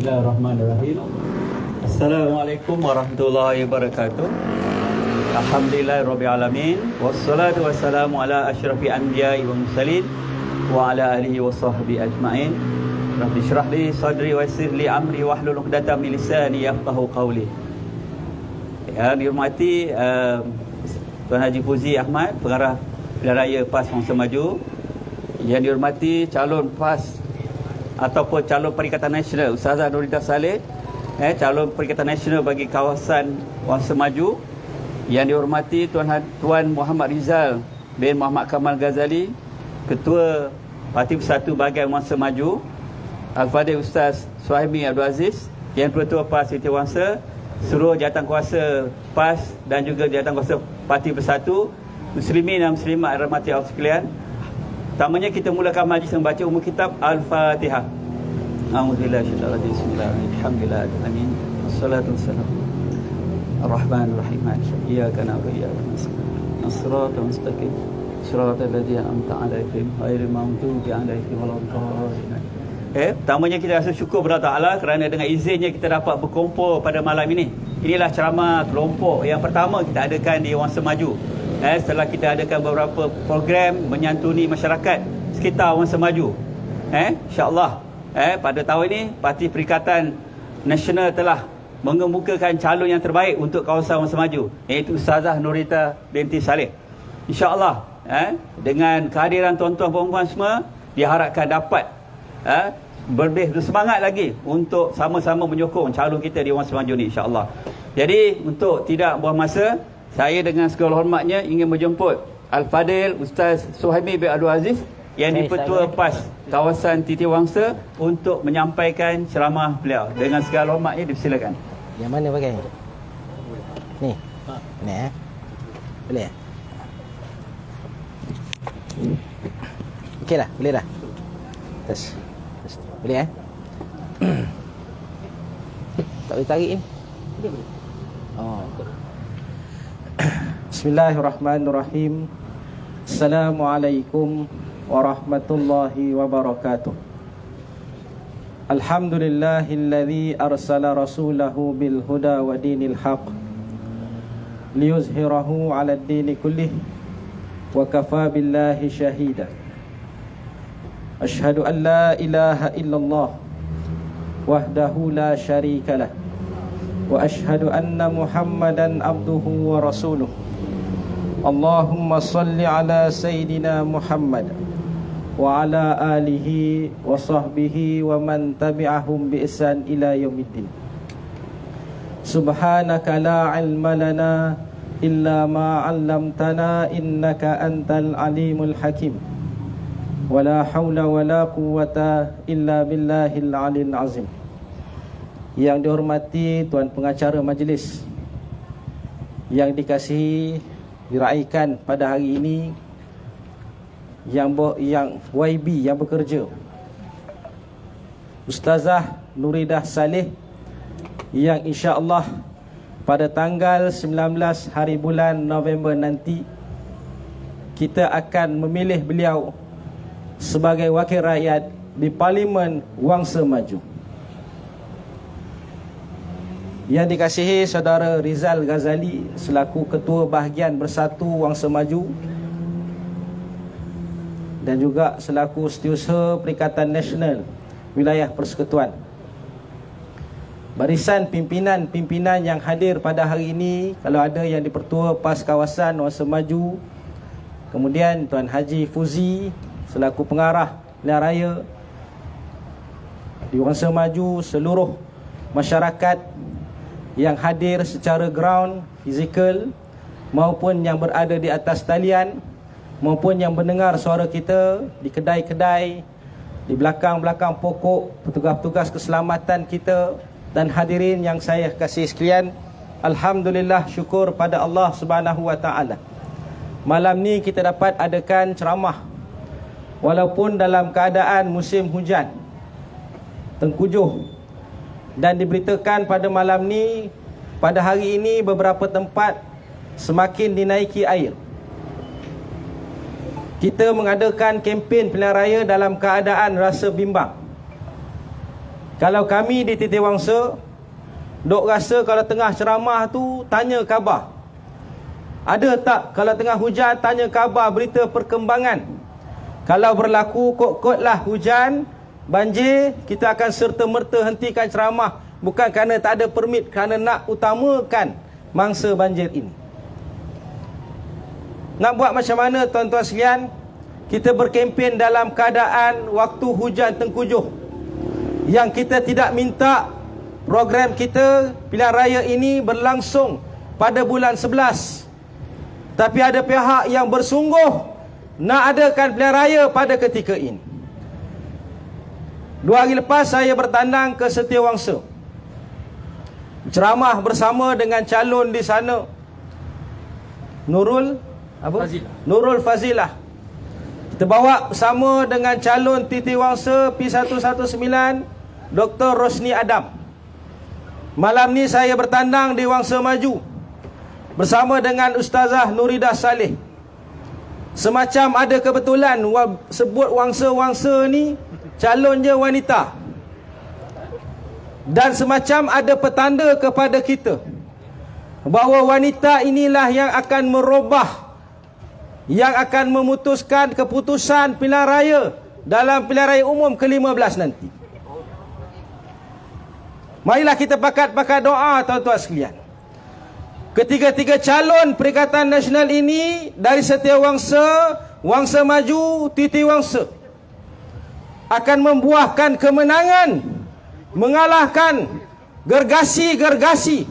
Bismillahirrahmanirrahim. Assalamualaikum warahmatullahi wabarakatuh. Alhamdulillahirabbil alamin wassalatu wassalamu ala asyrafil anbiya'i wal mursalin wa ala alihi wa sahbihi ajma'in. Rabbi shrah li sadri wa yassir li amri wahlul 'uqdatam min lisani yafqahu qawli. Yang dihormati Tuan Haji Fuzi Ahmad, Pengarah Pilihan Raya PAS Wangsa Maju. Yang dihormati calon PAS ataupun calon Perikatan Nasional Ustazah Nuridah Saleh, calon Perikatan Nasional bagi kawasan Wangsa Maju. Yang dihormati Tuan Muhammad Rizal bin Muhammad Kamal Ghazali, Ketua Parti Bersatu Bahagian Wangsa Maju. Al-Fadhil Ustaz Suhaimi Abdul Aziz, Yang Pertua PAS Setiawangsa, seluruh jawatankuasa PAS dan juga jawatankuasa Parti Bersatu, Muslimin dan Muslimat rahmati Allah sekalian. Pertamanya kita mulakan majlis membaca umum kitab Al-Fatihah. A'udzubillahi minasyaitonir rajim. Bismillahirrahmanirrahim. Alhamdulillahirabbil wassalatu wassalamu ar-rahmanir rahim. Iyyaka na'budu wa iyyaka nasta'in. Shiratal mustaqim. Shiratal ladzina an'amta 'alaihim ghairil maghdubi 'alaihim waladdallin. Pertamanya kita rasa syukur kepada Allah kerana dengan izinnya kita dapat berkumpul pada malam ini. Inilah ceramah kelompok yang pertama kita adakan di Wangsa Maju. Setelah kita adakan beberapa program menyantuni masyarakat sekitar Wangsa Maju. InsyaAllah pada tahun ini Parti Perikatan Nasional telah mengemukakan calon yang terbaik untuk kawasan Wangsa Maju, iaitu Ustazah Nuridah binti Saleh. InsyaAllah dengan kehadiran tuan-tuan perempuan semua, diharapkan dapat lebih bersemangat lagi untuk sama-sama menyokong calon kita di Wangsa Maju ni, insyaAllah. Jadi untuk tidak buang masa, saya dengan segala hormatnya ingin menjemput Al-Fadhil Ustaz Suhaimi bin Abdul Aziz yang di-Pertua PAS kawasan Setiawangsa untuk menyampaikan ceramah beliau. Dengan segala hormatnya dipersilakan. Yang mana pakai? Ni. Ni boleh? Okey dah, boleh dah. Tes. Boleh tak boleh tarik ni. Boleh. Oh. Bismillahirrahmanirrahim. Assalamualaikum warahmatullahi wabarakatuh. Alhamdulillahilladzi arsala rasulahu bil huda wa dinil haq liyuzhirahu 'ala ad-dini kullih wa kafa billahi shahida. Ashhadu an la ilaha illallah wahdahu la syarika lah, wa ashhadu anna Muhammadan abduhu wa rasuluh. Allahumma salli ala Sayyidina Muhammad wa ala alihi wa sahbihi wa man tabi'ahum bi ihsan ila yaumiddin. Subhanaka la ilma lana illa ma 'allamtana innaka antal alimul hakim. Wa la haula wa la quwwata illa billahil aliyil azim. Yang dihormati tuan pengacara majlis, yang dikasihi diraikan pada hari ini, yang YB yang bekerja, Ustazah Nuridah Saleh, yang insya-Allah pada tanggal 19 hari bulan November nanti kita akan memilih beliau sebagai wakil rakyat di Parlimen Wangsa Maju. Yang dikasihi saudara Rizal Ghazali selaku Ketua Bahagian Bersatu Wangsa Maju dan juga selaku Setiausaha Perikatan Nasional Wilayah Persekutuan. Barisan pimpinan-pimpinan yang hadir pada hari ini, kalau ada yang di-Pertua PAS kawasan Wangsa Maju, kemudian Tuan Haji Fuzi selaku Pengarah Pilihan Raya di Wangsa Maju, seluruh masyarakat yang hadir secara ground, fizikal, maupun yang berada di atas talian, maupun yang mendengar suara kita di kedai-kedai, di belakang-belakang pokok, petugas-petugas keselamatan kita, dan hadirin yang saya kasih sekalian. Alhamdulillah, syukur pada Allah Subhanahu wa taala. Malam ni kita dapat adakan ceramah walaupun dalam keadaan musim hujan tengkujuh. Dan diberitakan pada malam ni, pada hari ini beberapa tempat semakin dinaiki air. Kita mengadakan kempen pilihan raya dalam keadaan rasa bimbang. Kalau kami di Titiwangsa dok rasa kalau tengah ceramah tu tanya khabar. Ada tak kalau tengah hujan tanya khabar, berita perkembangan. Kalau berlaku kot-kotlah hujan, banjir, kita akan serta-merta hentikan ceramah. Bukan kerana tak ada permit, kerana nak utamakan mangsa banjir ini. Nak buat macam mana tuan-tuan sekalian? Kita berkempen dalam keadaan waktu hujan tengkujuh, yang kita tidak minta program kita pilihan raya ini berlangsung pada bulan 11. Tapi ada pihak yang bersungguh nak adakan pilihan raya pada ketika ini. 2 hari lepas saya bertandang ke Setiawangsa, ceramah bersama dengan calon di sana, Nurul Fazilah. Kita bawa bersama dengan calon Titiwangsa P119 Dr. Rosni Adam. Malam ni saya bertandang di Wangsa Maju bersama dengan Ustazah Nuridah Saleh. Semacam ada kebetulan sebut wangsa-wangsa ni calonnya wanita, dan semacam ada petanda kepada kita bahawa wanita inilah yang akan merubah, yang akan memutuskan keputusan pilihan raya dalam pilihan raya umum ke-15 nanti. Marilah kita pakat-pakat doa tuan-tuan sekalian. Ketiga-tiga calon Perikatan Nasional ini dari Setiawangsa, Wangsa Maju, Titiwangsa akan membuahkan kemenangan, mengalahkan gergasi-gergasi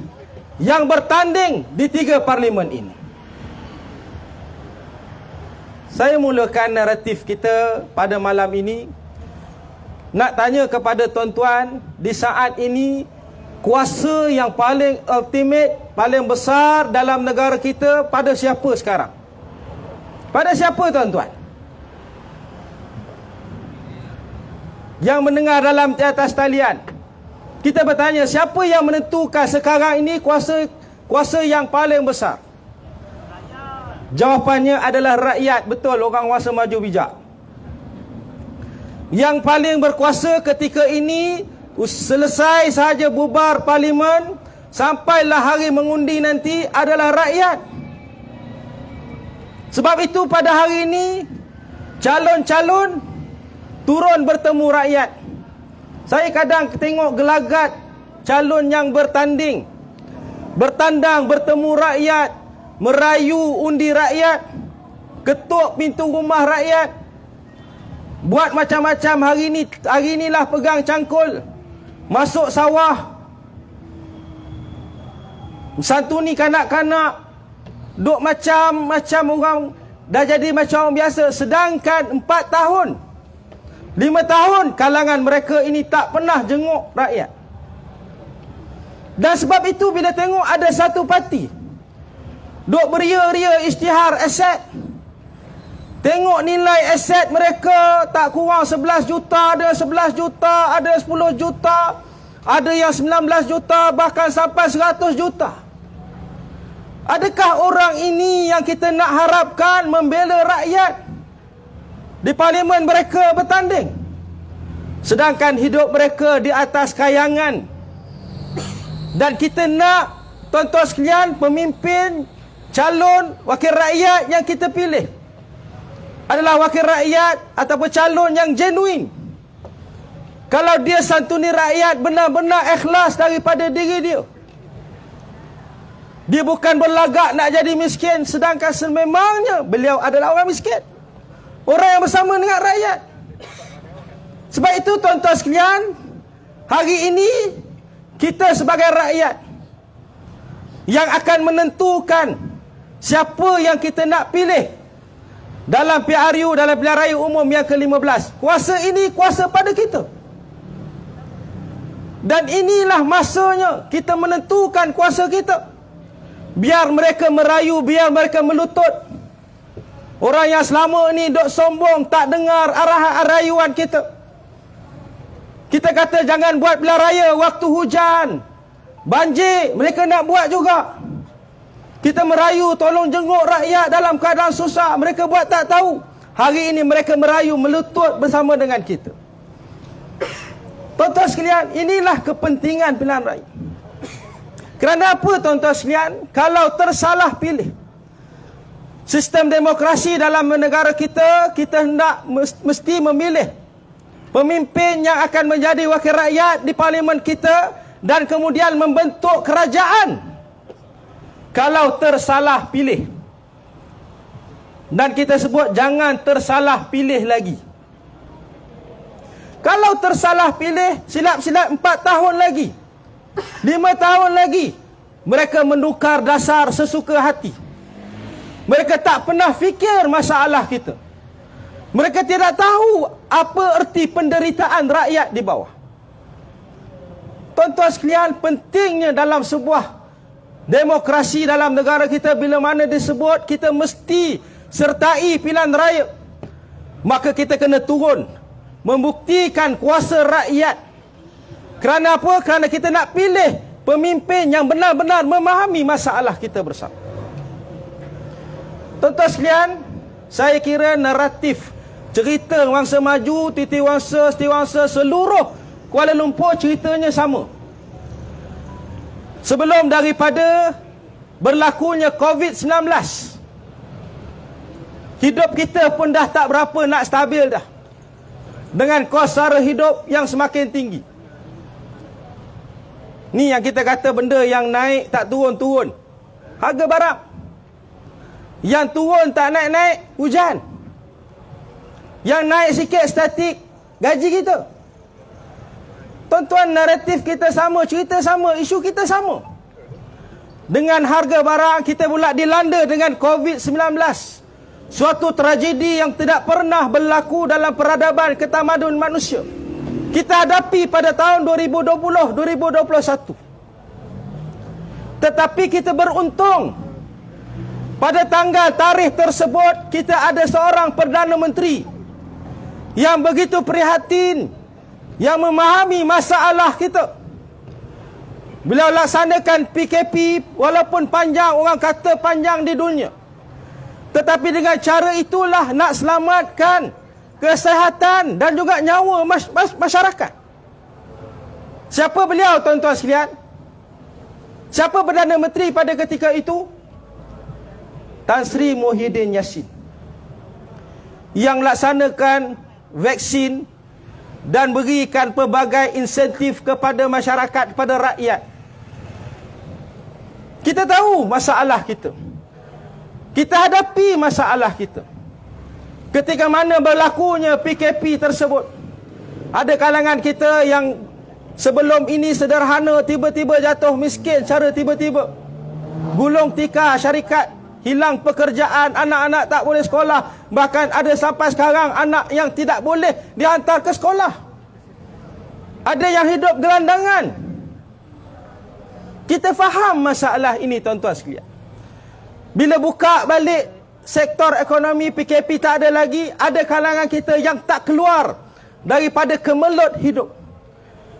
yang bertanding di 3 parlimen ini. Saya mulakan naratif kita pada malam ini nak tanya kepada tuan-tuan, di saat ini kuasa yang paling ultimate, paling besar dalam negara kita pada siapa sekarang? Pada siapa tuan-tuan? Yang mendengar dalam di atas talian, kita bertanya, siapa yang menentukan sekarang ini kuasa yang paling besar? Jawapannya adalah rakyat. Betul, orang Wangsa Maju bijak. Yang paling berkuasa ketika ini, selesai sahaja bubar parlimen, sampailah hari mengundi nanti, adalah rakyat. Sebab itu pada hari ini calon-calon turun bertemu rakyat. Saya kadang tengok gelagat calon yang bertanding, bertandang bertemu rakyat, merayu undi rakyat, ketuk pintu rumah rakyat, buat macam-macam. Hari inilah pegang cangkul, masuk sawah, santuni kanak-kanak, duk macam-macam orang, dah jadi macam orang biasa. Sedangkan 4 tahun, 5 tahun kalangan mereka ini tak pernah jenguk rakyat. Dan sebab itu bila tengok ada satu parti duk beria-ria isytihar aset, tengok nilai aset mereka tak kurang 11 juta, ada 11 juta, ada 10 juta, ada yang 19 juta, bahkan sampai 100 juta. Adakah orang ini yang kita nak harapkan membela rakyat di parlimen mereka bertanding? Sedangkan hidup mereka di atas kayangan. Dan kita nak, tuan-tuan sekalian, pemimpin, calon, wakil rakyat yang kita pilih adalah wakil rakyat ataupun calon yang genuine. Kalau dia santuni rakyat benar-benar ikhlas daripada diri dia, dia bukan berlagak nak jadi miskin, sedangkan sememangnya beliau adalah orang miskin, orang yang bersama dengan rakyat. Sebab itu tuan-tuan sekalian, hari ini kita sebagai rakyat yang akan menentukan siapa yang kita nak pilih dalam PRU, dalam pilihan raya umum yang ke-15. Kuasa ini kuasa pada kita. Dan inilah masanya kita menentukan kuasa kita. Biar mereka merayu, biar mereka melutut. Orang yang selama ni duk sombong, tak dengar arahan rayuan kita. Kita kata jangan buat pilihan raya waktu hujan, banjir, mereka nak buat juga. Kita merayu tolong jenguk rakyat dalam keadaan susah, mereka buat tak tahu. Hari ini mereka merayu melutut bersama dengan kita. Tuan-tuan sekalian, inilah kepentingan pilihan rakyat. Kerana apa tuan-tuan sekalian? Kalau tersalah pilih sistem demokrasi dalam negara kita, kita hendak mesti memilih pemimpin yang akan menjadi wakil rakyat di parlimen kita dan kemudian membentuk kerajaan. Kalau tersalah pilih, dan kita sebut jangan tersalah pilih lagi. Kalau tersalah pilih, silap-silap 4 tahun lagi, 5 tahun lagi, mereka menukar dasar sesuka hati. Mereka tak pernah fikir masalah kita. Mereka tidak tahu apa erti penderitaan rakyat di bawah. Tuan-tuan sekalian, pentingnya dalam sebuah demokrasi dalam negara kita, bila mana disebut kita mesti sertai pilihan raya, maka kita kena turun membuktikan kuasa rakyat. Kerana apa? Kerana kita nak pilih pemimpin yang benar-benar memahami masalah kita bersama. Tuan-tuan sekalian, saya kira naratif cerita Wangsa Maju, Titiwangsa, Setiawangsa, seluruh Kuala Lumpur ceritanya sama. Sebelum daripada berlakunya COVID-19, hidup kita pun dah tak berapa nak stabil dah, dengan kos sara hidup yang semakin tinggi. Ni yang kita kata benda yang naik tak turun-turun, harga barang. Yang turun tak naik-naik, hujan. Yang naik sikit statik, gaji kita. Tuan-tuan, naratif kita sama, cerita sama, isu kita sama. Dengan harga barang, kita pula dilanda dengan COVID-19. Suatu tragedi yang tidak pernah berlaku dalam peradaban ketamadunan manusia. Kita hadapi pada tahun 2020-2021. Tetapi kita beruntung, pada tanggal tarikh tersebut kita ada seorang Perdana Menteri yang begitu prihatin, yang memahami masalah kita. Beliau laksanakan PKP walaupun panjang, orang kata panjang di dunia, tetapi dengan cara itulah nak selamatkan kesihatan dan juga nyawa masyarakat. Siapa beliau tuan-tuan sekalian? Siapa Perdana Menteri pada ketika itu? Tan Sri Muhyiddin Yassin, yang laksanakan vaksin dan berikan pelbagai insentif kepada masyarakat, kepada rakyat. Kita tahu masalah kita. Kita hadapi masalah kita. Ketika mana berlakunya PKP tersebut, ada kalangan kita yang sebelum ini sederhana, tiba-tiba jatuh miskin secara tiba-tiba. Gulung tikar syarikat, hilang pekerjaan, anak-anak tak boleh sekolah. Bahkan ada sampai sekarang anak yang tidak boleh dihantar ke sekolah. Ada yang hidup gelandangan. Kita faham masalah ini tuan-tuan sekalian. Bila buka balik sektor ekonomi, PKP tak ada lagi, ada kalangan kita yang tak keluar daripada kemelut hidup,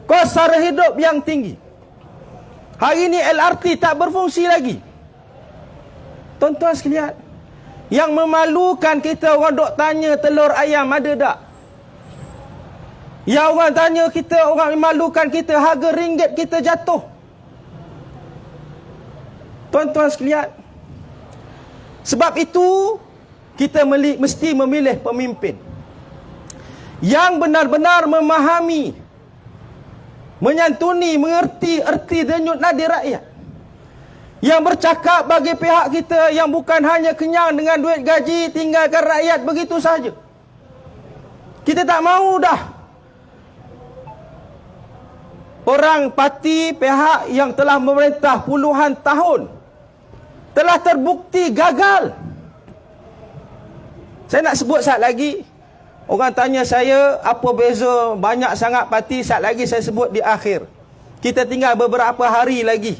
kos sara hidup yang tinggi. Hari ini LRT tak berfungsi lagi. Tuan-tuan sekalian, yang memalukan kita, orang dok tanya telur ayam ada tak? Yang orang tanya kita, orang memalukan kita, harga ringgit kita jatuh. Tuan-tuan sekalian, sebab itu kita mesti memilih pemimpin yang benar-benar memahami, menyantuni, mengerti erti denyut nadi rakyat, yang bercakap bagi pihak kita, yang bukan hanya kenyang dengan duit gaji, tinggalkan rakyat begitu saja. Kita tak mahu dah orang parti pihak yang telah memerintah puluhan tahun telah terbukti gagal. Saya nak sebut sat lagi. Orang tanya saya apa beza banyak sangat parti, sat lagi saya sebut di akhir. Kita tinggal beberapa hari lagi,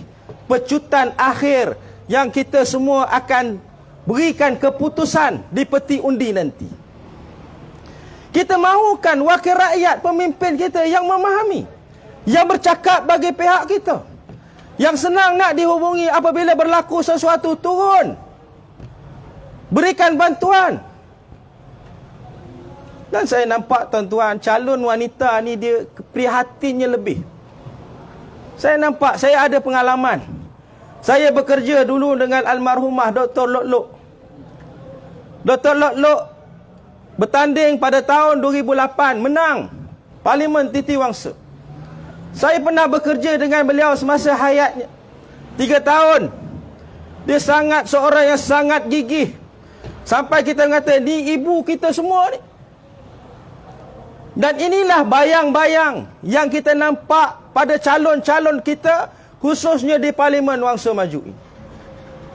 pecutan akhir yang kita semua akan berikan keputusan di peti undi nanti. Kita mahukan wakil rakyat, pemimpin kita yang memahami, yang bercakap bagi pihak kita, yang senang nak dihubungi apabila berlaku sesuatu, turun berikan bantuan. Dan saya nampak tuan-tuan, calon wanita ni dia prihatinnya lebih. Saya nampak, saya ada pengalaman. Saya bekerja dulu dengan almarhumah Dr. Lok Lok. Dr. Lok Lok bertanding pada tahun 2008, menang Parlimen Titi Wangsa. Saya pernah bekerja dengan beliau semasa hayatnya 3 tahun. Dia seorang yang sangat gigih. Sampai kita kata, ni ibu kita semua ni. Dan inilah bayang-bayang yang kita nampak pada calon-calon kita, khususnya di Parlimen Wangsa Maju ini.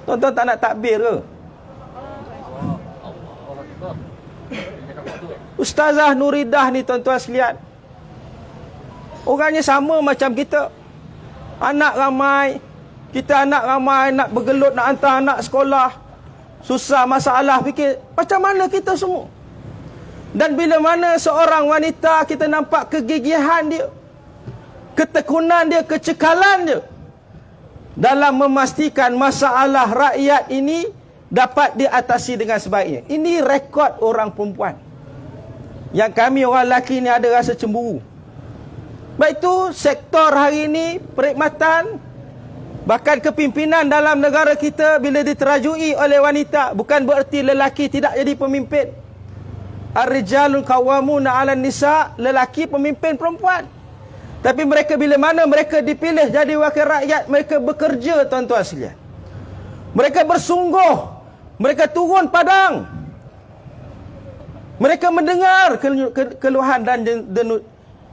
Tuan-tuan tak nak takbir ke? Ustazah Nuridah ni tuan-tuan sekalian, orangnya sama macam kita. Anak ramai, kita anak ramai, nak bergelut, nak hantar anak sekolah, susah, masalah, fikir macam mana kita semua. Dan bila mana seorang wanita kita nampak kegigihan dia, ketekunan dia, kecekalan dia dalam memastikan masalah rakyat ini dapat diatasi dengan sebaiknya. Ini rekod orang perempuan. Yang kami orang lelaki ni ada rasa cemburu. Baik itu sektor hari ini, perkhidmatan, bahkan kepimpinan dalam negara kita bila diterajui oleh wanita, bukan bererti lelaki tidak jadi pemimpin. Ar-rijalun qawwamuna 'alan nisa, lelaki pemimpin perempuan. Tapi mereka bila mana mereka dipilih jadi wakil rakyat, mereka bekerja tuan-tuan sekalian. Mereka bersungguh, mereka turun padang. Mereka mendengar keluhan dan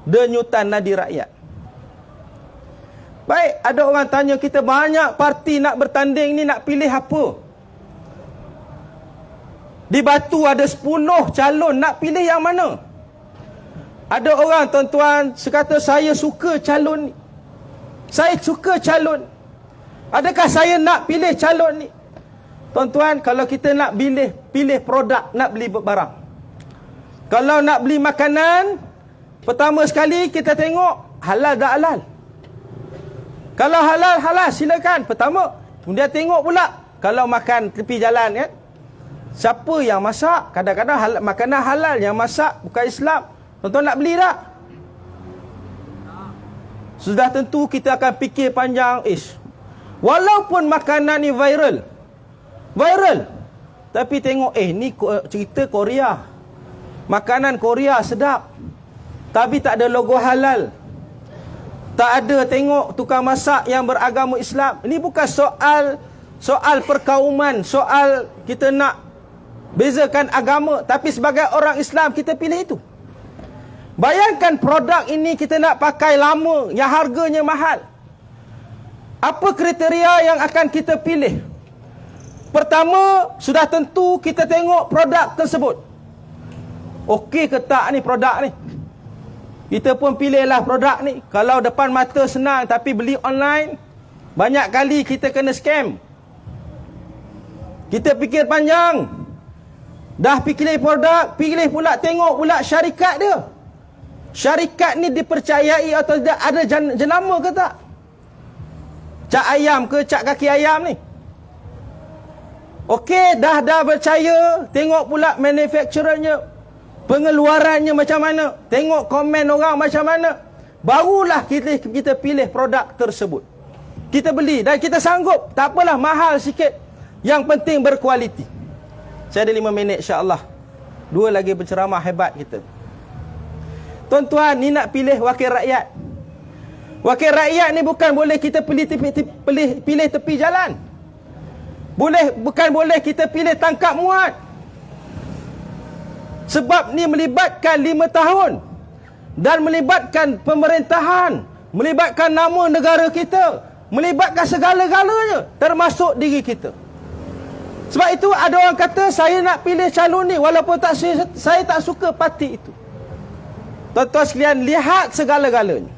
denyutan nadi rakyat. Baik, ada orang tanya kita, banyak parti nak bertanding ni, nak pilih apa? Di Batu ada 10 calon, nak pilih yang mana? Ada orang tuan-tuan sekata, saya suka calon ni, saya suka calon. Adakah saya nak pilih calon ni? Tuan-tuan, kalau kita nak pilih produk, nak beli barang. Kalau nak beli makanan, pertama sekali kita tengok halal tak halal. Kalau halal, halal silakan pertama. Kemudian tengok pula, kalau makan tepi jalan kan, siapa yang masak? Kadang-kadang makanan halal yang masak bukan Islam. Tuan-tuan nak beli tak? Sudah tentu kita akan fikir panjang. Walaupun makanan ni viral, tapi tengok, ni cerita Korea, makanan Korea sedap, tapi tak ada logo halal, tak ada tengok tukang masak yang beragama Islam. Ini bukan soal perkauman, soal kita nak bezakan agama, tapi sebagai orang Islam kita pilih itu. Bayangkan produk ini kita nak pakai lama, yang harganya mahal. Apa kriteria yang akan kita pilih? Pertama, sudah tentu kita tengok produk tersebut. Okey ke tak ni produk ni? Kita pun pilihlah produk ni. Kalau depan mata senang, tapi beli online, banyak kali kita kena scam. Kita fikir panjang. Dah pilih produk, pilih pula, tengok pula syarikat dia. Syarikat ni dipercayai atau tidak, ada jenama ke tak? Cak ayam ke cak kaki ayam ni? Okey, dah percaya, tengok pula manufacturernya, pengeluarannya macam mana, tengok komen orang macam mana, barulah kita pilih produk tersebut. Kita beli dan kita sanggup, tak apalah mahal sikit, yang penting berkualiti. Saya ada 5 minit insya-Allah. 2 lagi penceramah hebat kita. Tuan-tuan, ni nak pilih wakil rakyat. Wakil rakyat ni bukan boleh kita pilih tepi jalan. Bukan boleh kita pilih tangkap muat. Sebab ni melibatkan 5 tahun. Dan melibatkan pemerintahan, melibatkan nama negara kita, melibatkan segala-galanya, termasuk diri kita. Sebab itu ada orang kata, saya nak pilih calon ni walaupun saya tak suka parti itu. Tuan-tuan sekalian, lihat segala-galanya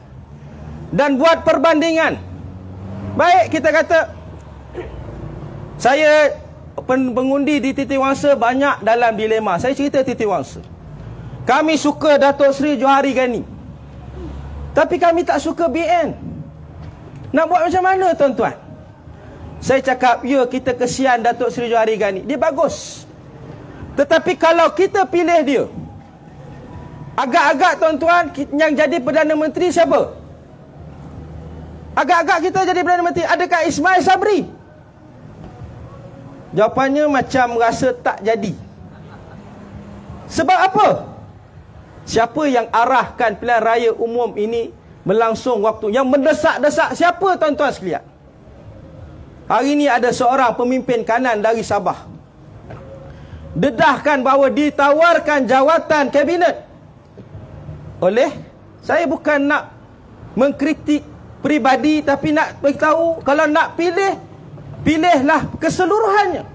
dan buat perbandingan. Baik, kita kata saya pengundi di Titi Wangsa banyak dalam dilema. Saya cerita Titi Wangsa, kami suka Datuk Seri Johari Gani, tapi kami tak suka BN. Nak buat macam mana tuan-tuan? Saya cakap, ya, kita kesian Datuk Seri Johari Gani, dia bagus. Tetapi kalau kita pilih dia, Agak-agak tuan-tuan, yang jadi Perdana Menteri siapa? Agak-agak kita jadi Perdana Menteri, adakah Ismail Sabri? Jawapannya macam rasa tak jadi. Sebab apa? Siapa yang arahkan pilihan raya umum ini melangsung waktu yang mendesak-desak? Siapa tuan-tuan sekalian? Hari ini ada seorang pemimpin kanan dari Sabah dedahkan bahawa ditawarkan jawatan kabinet oleh, saya bukan nak mengkritik peribadi, tapi nak beritahu kalau nak pilih, pilihlah keseluruhannya,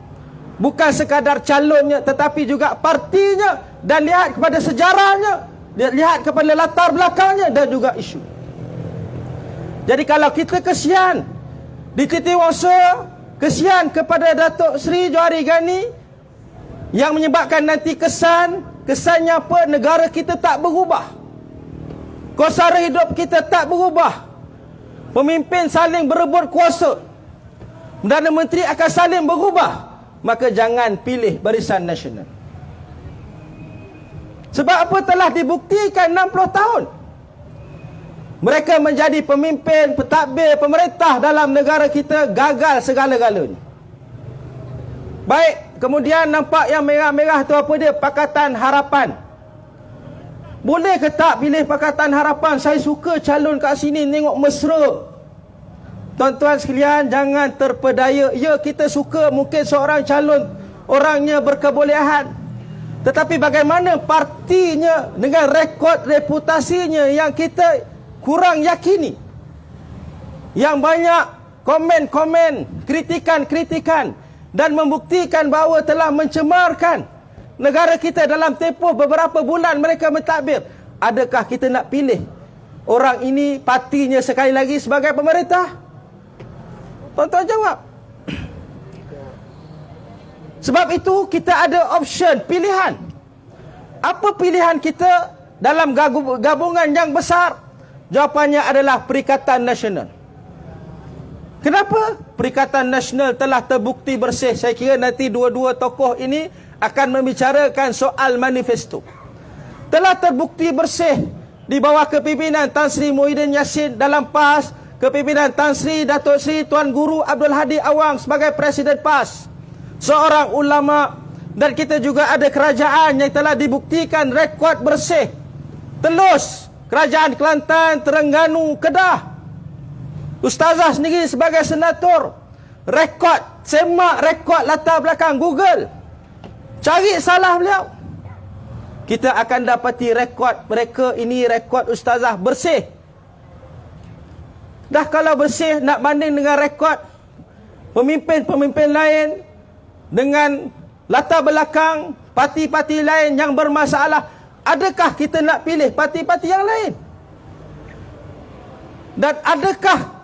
bukan sekadar calonnya tetapi juga partinya, dan lihat kepada sejarahnya, lihat kepada latar belakangnya dan juga isu. Jadi kalau kita kesian di Titiwangsa, kesian kepada Datuk Seri Johari Gani, yang menyebabkan nanti kesannya apa? Negara kita tak berubah, kosara hidup kita tak berubah, pemimpin saling berebut kuasa, Perdana Menteri akan saling berubah, maka jangan pilih Barisan Nasional. Sebab apa? Telah dibuktikan 60 tahun mereka menjadi pemimpin, pentadbir, pemerintah dalam negara kita, gagal segala-galanya. Baik, kemudian nampak yang merah-merah tu apa dia? Pakatan Harapan. Boleh ke tak pilih Pakatan Harapan? Saya suka calon kat sini, tengok mesra. Tuan-tuan sekalian, jangan terpedaya. Ya, kita suka mungkin seorang calon orangnya berkebolehan, tetapi bagaimana partinya dengan rekod reputasinya yang kita kurang yakini, yang banyak komen-komen, kritikan-kritikan, dan membuktikan bahawa telah mencemarkan negara kita dalam tempoh beberapa bulan mereka mentadbir. Adakah kita nak pilih orang ini, partinya sekali lagi sebagai pemerintah? Tuan-tuan jawab. Sebab itu kita ada option, pilihan. Apa pilihan kita dalam gabungan yang besar? Jawapannya adalah Perikatan Nasional. Kenapa? Perikatan Nasional telah terbukti bersih. Saya kira nanti dua-dua tokoh ini akan membicarakan soal manifesto. Telah terbukti bersih di bawah kepimpinan Tan Sri Muhyiddin Yassin dalam PAS, kepimpinan Tan Sri Datuk Sri Tuan Guru Abdul Hadi Awang sebagai Presiden PAS, seorang ulama, dan kita juga ada kerajaan yang telah dibuktikan rekod bersih. Telus, Kerajaan Kelantan, Terengganu, Kedah. Ustazah sendiri sebagai senator, rekod, semak rekod latar belakang Google. Cari salah beliau, kita akan dapati rekod mereka ini, rekod ustazah bersih. Dah kalau bersih, nak banding dengan rekod pemimpin-pemimpin lain dengan latar belakang parti-parti lain yang bermasalah, adakah kita nak pilih parti-parti yang lain? Dan adakah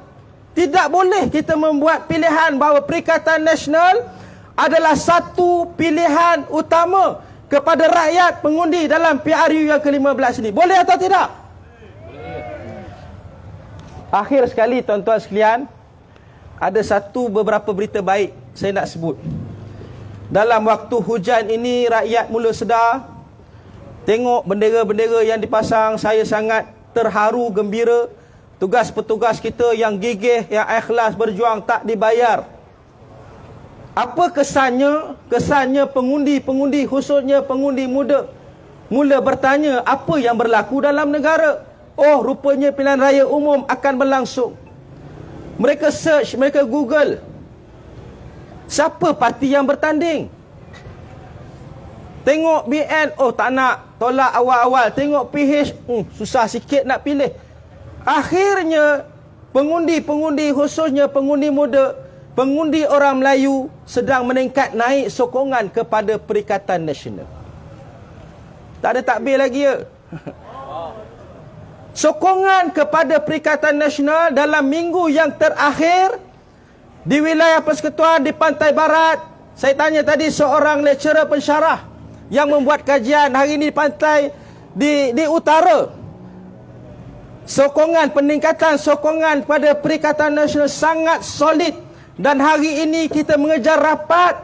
tidak boleh kita membuat pilihan bahawa Perikatan Nasional adalah satu pilihan utama kepada rakyat pengundi dalam PRU yang ke-15 ini? Boleh atau tidak? Akhir sekali tuan-tuan sekalian, ada beberapa berita baik saya nak sebut. Dalam waktu hujan ini, rakyat mula sedar. Tengok bendera-bendera yang dipasang, saya sangat terharu, gembira. Tugas-petugas kita yang gigih, yang ikhlas berjuang tak dibayar. Apa kesannya? Kesannya pengundi-pengundi, khususnya pengundi muda, mula bertanya apa yang berlaku dalam negara. Oh, rupanya pilihan raya umum akan berlangsung. Mereka search, mereka Google, siapa parti yang bertanding. Tengok BN, oh tak nak, tolak awal-awal. Tengok PH, susah sikit nak pilih. Akhirnya pengundi-pengundi, khususnya pengundi muda, pengundi orang Melayu sedang meningkat naik sokongan kepada Perikatan Nasional. Tak ada takbir lagi ya. Sokongan kepada Perikatan Nasional dalam minggu yang terakhir di wilayah Persekutuan di Pantai Barat. Saya tanya tadi seorang lecturer pensyarah yang membuat kajian hari ini di pantai di utara. Sokongan, peningkatan sokongan pada Perikatan Nasional sangat solid. Dan hari ini kita mengejar rapat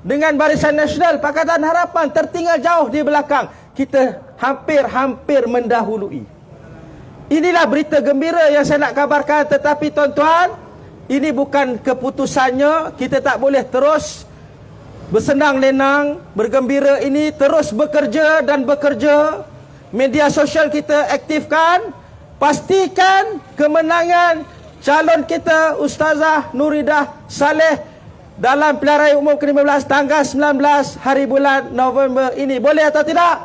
dengan Barisan Nasional. Pakatan Harapan tertinggal jauh di belakang. Kita hampir mendahului. Inilah berita gembira yang saya nak kabarkan. Tetapi tuan-tuan, ini bukan keputusannya. Kita tak boleh terus bersenang lenang, bergembira ini, terus bekerja dan bekerja. Media sosial kita aktifkan. Pastikan kemenangan calon kita Ustazah Nuridah Saleh dalam pilihan raya umum ke-15 tanggal 19 hari bulan November ini. Boleh atau tidak?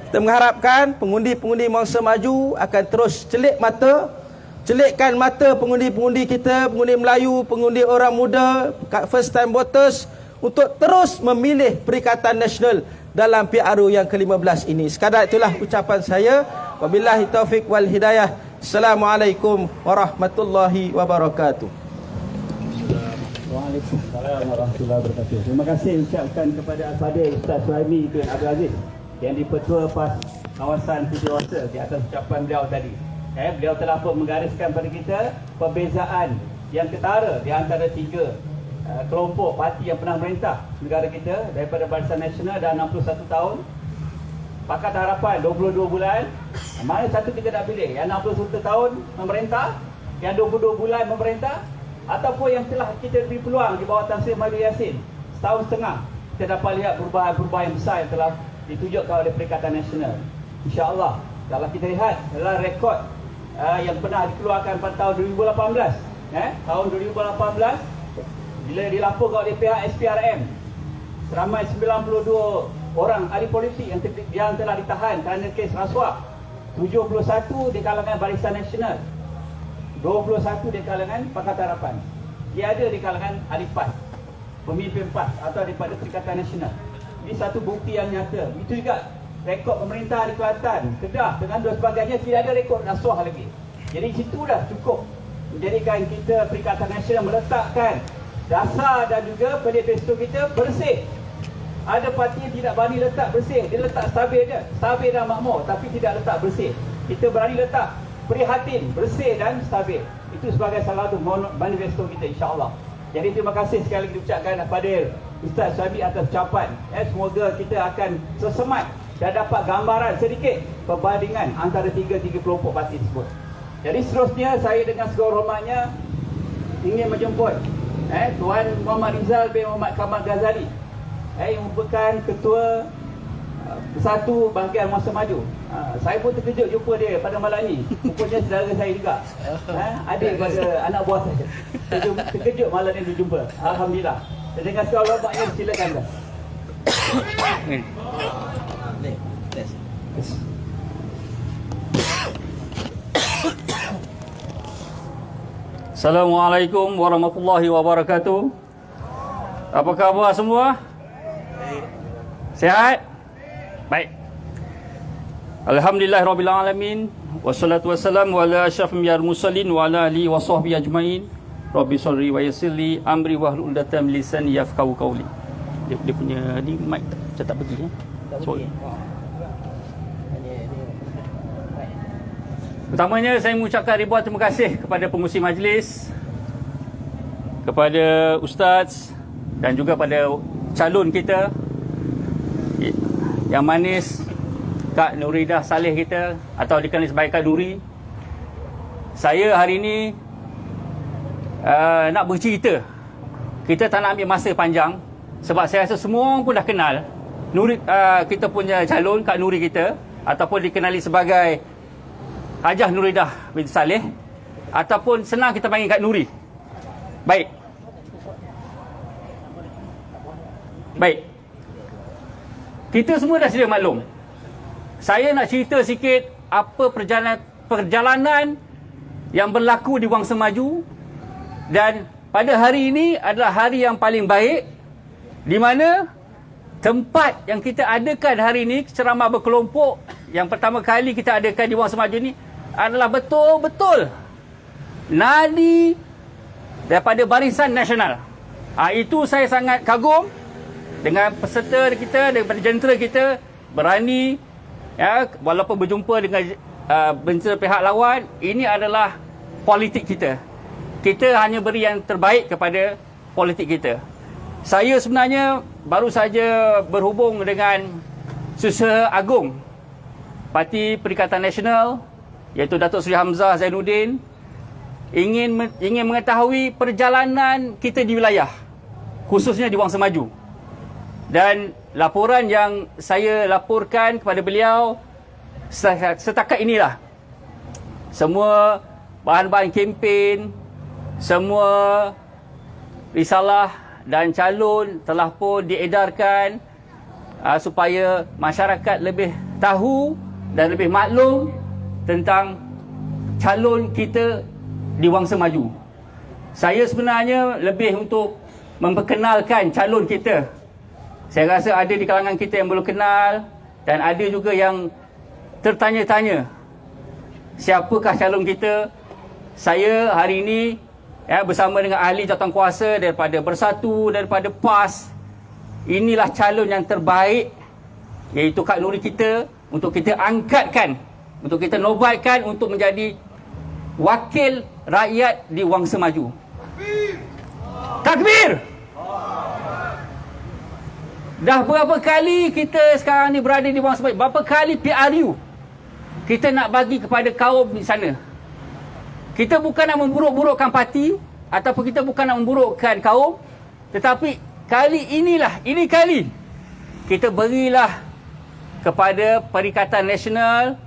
Kita mengharapkan pengundi-pengundi Mangsa Maju akan terus celikkan mata pengundi-pengundi kita, pengundi Melayu, pengundi orang muda, first time voters, untuk terus memilih Perikatan Nasional dalam PRU yang ke-15 ini. Sekadar itulah ucapan saya. Wabillahi taufik wal hidayah. Assalamualaikum warahmatullahi wabarakatuh. Waalaikumsalam warahmatullahi wabarakatuh. Terima kasih ucapkan kepada Al-Fadhil Ustaz Suhaimi bin Abdul Aziz yang di-Pertua PAS kawasan Putihawasa di atas ucapan beliau tadi. Beliau telah pun menggariskan pada kita perbezaan yang ketara di antara tiga kelompok parti yang pernah merintah negara kita, daripada Barisan Nasional dah 61 tahun, Pakatan Harapan 22 bulan. Mana satu kita nak pilih? Yang 61 tahun memerintah, yang 22 bulan memerintah, ataupun yang telah kita beri peluang di bawah Tan Sri Mahathir Yassin setahun setengah. Kita dapat lihat perubahan-perubahan yang besar yang telah ditunjukkan oleh Perikatan Nasional. InsyaAllah, kalau kita lihat adalah rekod yang pernah dikeluarkan pada tahun 2018. Tahun 2018, bila dilaporkan oleh pihak SPRM, seramai 92 orang ahli politik yang telah ditahan kerana kes rasuah. 71 di kalangan Barisan Nasional, 21 di kalangan Pakatan Harapan, tiada di kalangan ahli PAS, pemimpin PAS atau daripada Perikatan Nasional. Ini satu bukti yang nyata. Itu juga rekod pemerintah di Kelantan, Kedah dengan dua sebagainya, tidak ada rekod rasuah lagi. Jadi situ dah cukup menjadikan kita Perikatan Nasional meletakkan dasar dan juga manifesto kita bersih. Ada parti yang tidak berani letak bersih, dia letak stabil je, stabil dan makmur, tapi tidak letak bersih. Kita berani letak prihatin, bersih dan stabil. Itu sebagai salah satu manifesto kita, insyaAllah. Jadi terima kasih sekali lagi diucapkan kepada Ustaz Suhaimi atas ucapan. Semoga kita akan sesemat dan dapat gambaran sedikit perbandingan antara tiga kelompok parti tersebut. Jadi seterusnya saya dengan segala hormatnya ingin menjemput Tuan Muhammad Rizal bin Muhammad Kamal Ghazali, yang merupakan Ketua Bersatu Bangkitan Mangsa Maju. Saya pun terkejut jumpa dia pada malam ni. Rupanya saudara saya juga, adik pada anak buah saya. Terkejut malam ni dijumpa. Alhamdulillah. Dengan segala hormatnya, silakan. Assalamualaikum warahmatullahi wabarakatuh. Apa khabar semua? Sihat? Baik. Alhamdulillahirabbil alamin, wassalatu wassalamu ala asyrafil mursalin wa ala alihi wa sahbihi ajmain. Rabbi sholli wa yassirli amri wahlul 'uqdatam min lisani yafqahu qawli. Dia punya ni mic saya tak pergi ya. Sorry. Pertamanya saya mengucapkan ribuan terima kasih kepada pengurusi majlis, kepada ustaz dan juga pada calon kita yang manis, Kak Nuridah Saleh kita, atau dikenali sebagai Kak Nuri. Saya hari ini nak bercerita. Kita tak nak ambil masa panjang sebab saya rasa semua orang pun dah kenal Nuri, kita punya calon Kak Nuri kita, ataupun dikenali sebagai Hajah Nuridah bin Saleh, ataupun senang kita panggil Kak Nuri. Baik. Kita semua dah sedia maklum. Saya nak cerita sikit apa perjalanan yang berlaku di Wangsa Maju, dan pada hari ini adalah hari yang paling baik, di mana tempat yang kita adakan hari ini, ceramah berkelompok yang pertama kali kita adakan di Wangsa Maju ni, adalah betul-betul nadi daripada Barisan Nasional. Itu saya sangat kagum dengan peserta kita, daripada jentera kita, berani walaupun berjumpa dengan jentera pihak lawan. Ini adalah politik kita. Kita hanya beri yang terbaik kepada politik kita. Saya sebenarnya baru saja berhubung dengan Susah Agung Parti Perikatan Nasional iaitu Datuk Seri Hamzah Zainuddin ingin mengetahui perjalanan kita di wilayah, khususnya di Wangsa Maju. Dan laporan yang saya laporkan kepada beliau setakat inilah. Semua bahan-bahan kempen, semua risalah dan calon telah pun diedarkan supaya masyarakat lebih tahu dan lebih maklum tentang calon kita di Wangsa Maju. Saya sebenarnya lebih untuk memperkenalkan calon kita. Saya rasa ada di kalangan kita yang belum kenal dan ada juga yang tertanya-tanya siapakah calon kita. Saya hari ini bersama dengan ahli jawatankuasa daripada Bersatu, daripada PAS, inilah calon yang terbaik, iaitu Kak Nuri kita, untuk kita angkatkan, untuk kita nobatkan untuk menjadi wakil rakyat di Wangsa Maju. Takbir! Dah berapa kali kita sekarang ni berada di Wangsa Maju, berapa kali PRU kita nak bagi kepada kaum di sana. Kita bukan nak memburuk-burukkan parti ataupun kita bukan nak memburukkan kaum, tetapi ini kali kita berilah kepada Perikatan Nasional,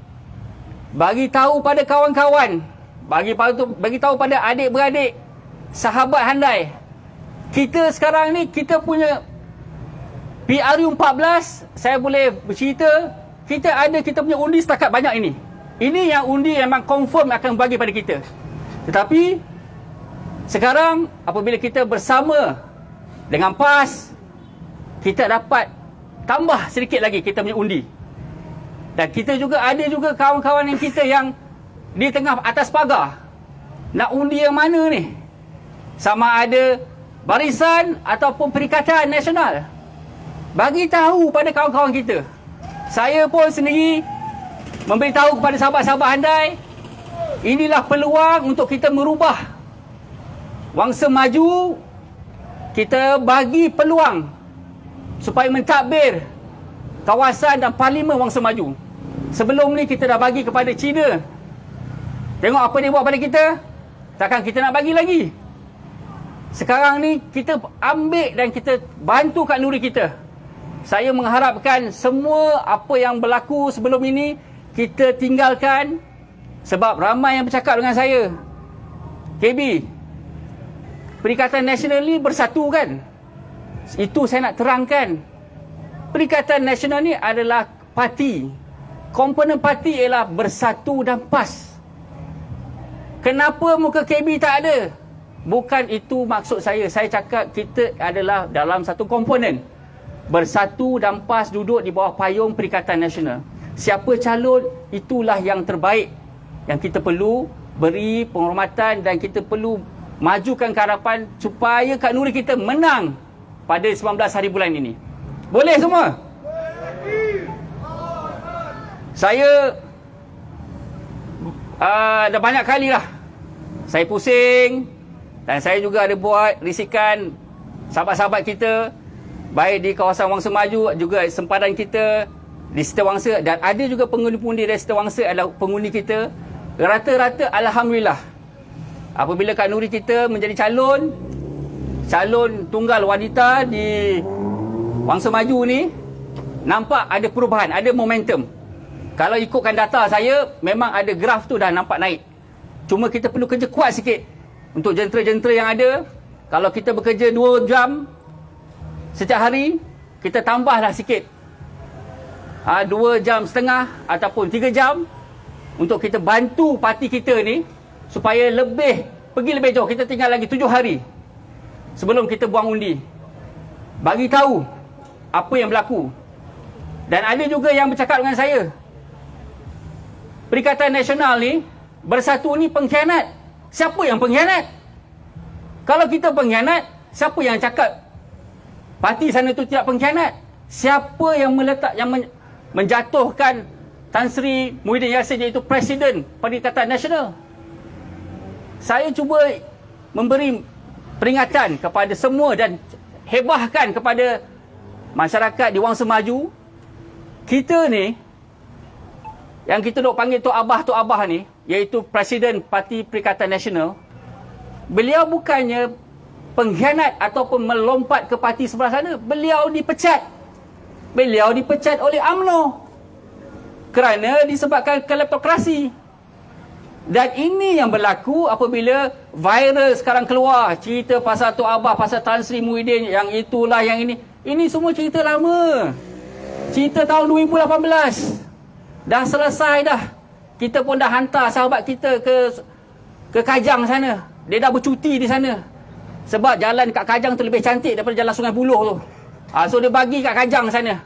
bagi tahu pada kawan-kawan, bagi tahu pada adik-beradik, sahabat handai. Kita sekarang ni kita punya PRU 14, saya boleh bercerita, kita punya undi setakat banyak ini. Ini yang undi memang confirm akan bagi pada kita. Tetapi sekarang apabila kita bersama dengan PAS, kita dapat tambah sedikit lagi kita punya undi. Dan kita juga ada juga kawan-kawan yang kita yang di tengah atas pagar. Nak undi yang mana ni? Sama ada barisan ataupun Perikatan Nasional. Bagi tahu pada kawan-kawan kita. Saya pun sendiri memberitahu kepada sahabat-sahabat handai, inilah peluang untuk kita merubah Wangsa Maju. Kita bagi peluang supaya mentadbir kawasan dan parlimen Wangsa Maju. Sebelum ni kita dah bagi kepada China. Tengok apa dia buat pada kita. Takkan kita nak bagi lagi. Sekarang ni kita ambil dan kita bantu Kak Nuri kita. Saya mengharapkan semua apa yang berlaku sebelum ini kita tinggalkan, sebab ramai yang bercakap dengan saya, KB, Perikatan Nasional ni bersatu kan? Itu saya nak terangkan. Perikatan Nasional ni adalah parti. Komponen parti ialah Bersatu dan PAS. Kenapa muka KB tak ada? Bukan itu maksud saya. Saya cakap kita adalah dalam satu komponen. Bersatu dan PAS duduk di bawah payung Perikatan Nasional. Siapa calon, itulah yang terbaik yang kita perlu beri penghormatan dan kita perlu majukan ke hadapan supaya Kak Nuri kita menang pada 19 hari bulan ini. Boleh semua? Saya dah banyak kali lah saya pusing dan saya juga ada buat risikan sahabat-sahabat kita, baik di kawasan Wangsa Maju, juga sempadan kita di Setiawangsa, dan ada juga pengundi-pengundi dari Setiawangsa adalah pengundi kita. Rata-rata alhamdulillah apabila Kak Nuri kita menjadi calon tunggal wanita di Wangsa Maju ni, nampak ada perubahan, ada momentum. Kalau ikutkan data saya, memang ada graf tu dah nampak naik. Cuma kita perlu kerja kuat sikit untuk jentera-jentera yang ada. Kalau kita bekerja 2 jam setiap hari, kita tambahlah sikit 2 jam setengah ataupun 3 jam untuk kita bantu parti kita ni supaya pergi lebih jauh. Kita tinggal lagi 7 hari sebelum kita buang undi. Bagi tahu apa yang berlaku. Dan ada juga yang bercakap dengan saya, Perikatan Nasional ni, Bersatu ni pengkhianat. Siapa yang pengkhianat? Kalau kita pengkhianat, siapa yang cakap parti sana tu tidak pengkhianat? Siapa yang menjatuhkan Tan Sri Muhyiddin Yassin iaitu Presiden Perikatan Nasional? Saya cuba memberi peringatan kepada semua dan hebahkan kepada masyarakat di Wangsa Maju. kita ni, yang kita duk panggil Tok Abah ni, iaitu Presiden Parti Perikatan Nasional, beliau bukannya pengkhianat ataupun melompat ke parti sebelah sana. Beliau dipecat. Beliau dipecat oleh UMNO kerana disebabkan kleptokrasi. Dan ini yang berlaku apabila viral sekarang keluar, cerita pasal Tok Abah, pasal Tan Sri Muhyiddin, yang itulah, yang ini. Ini semua cerita lama. Cerita tahun 2018. Dah selesai dah. Kita pun dah hantar sahabat kita ke Kajang sana. Dia dah bercuti di sana. Sebab jalan kat Kajang tu lebih cantik daripada jalan Sungai Buloh tu. So dia bagi kat Kajang sana.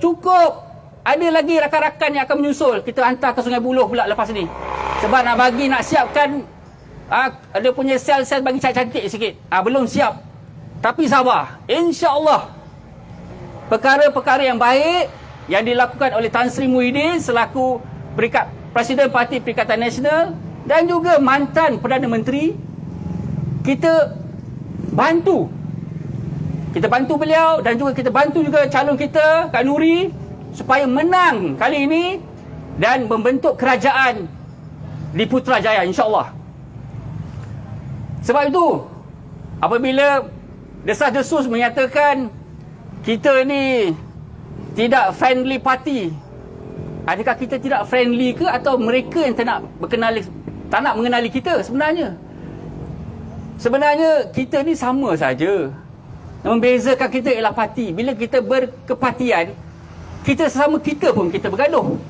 Cukup. Ada lagi rakan-rakan yang akan menyusul. Kita hantar ke Sungai Buloh pula lepas ni. Sebab nak siapkan dia punya sel-sel bagi cantik sikit. Belum siap. Tapi sabar. InsyaAllah perkara-perkara yang baik yang dilakukan oleh Tan Sri Muhyiddin selaku Presiden Parti Perikatan Nasional dan juga mantan Perdana Menteri, kita bantu beliau, dan juga kita bantu juga calon kita Kak Nuri supaya menang kali ini dan membentuk kerajaan di Putrajaya, insyaAllah. Sebab itu apabila desas-desus menyatakan kita ni tidak friendly party, adakah kita tidak friendly ke, atau mereka yang tak nak mengenali kita? Sebenarnya kita ni sama saja. Membezakan kita ialah parti. Bila kita berkepartian, kita sesama kita pun kita bergaduh.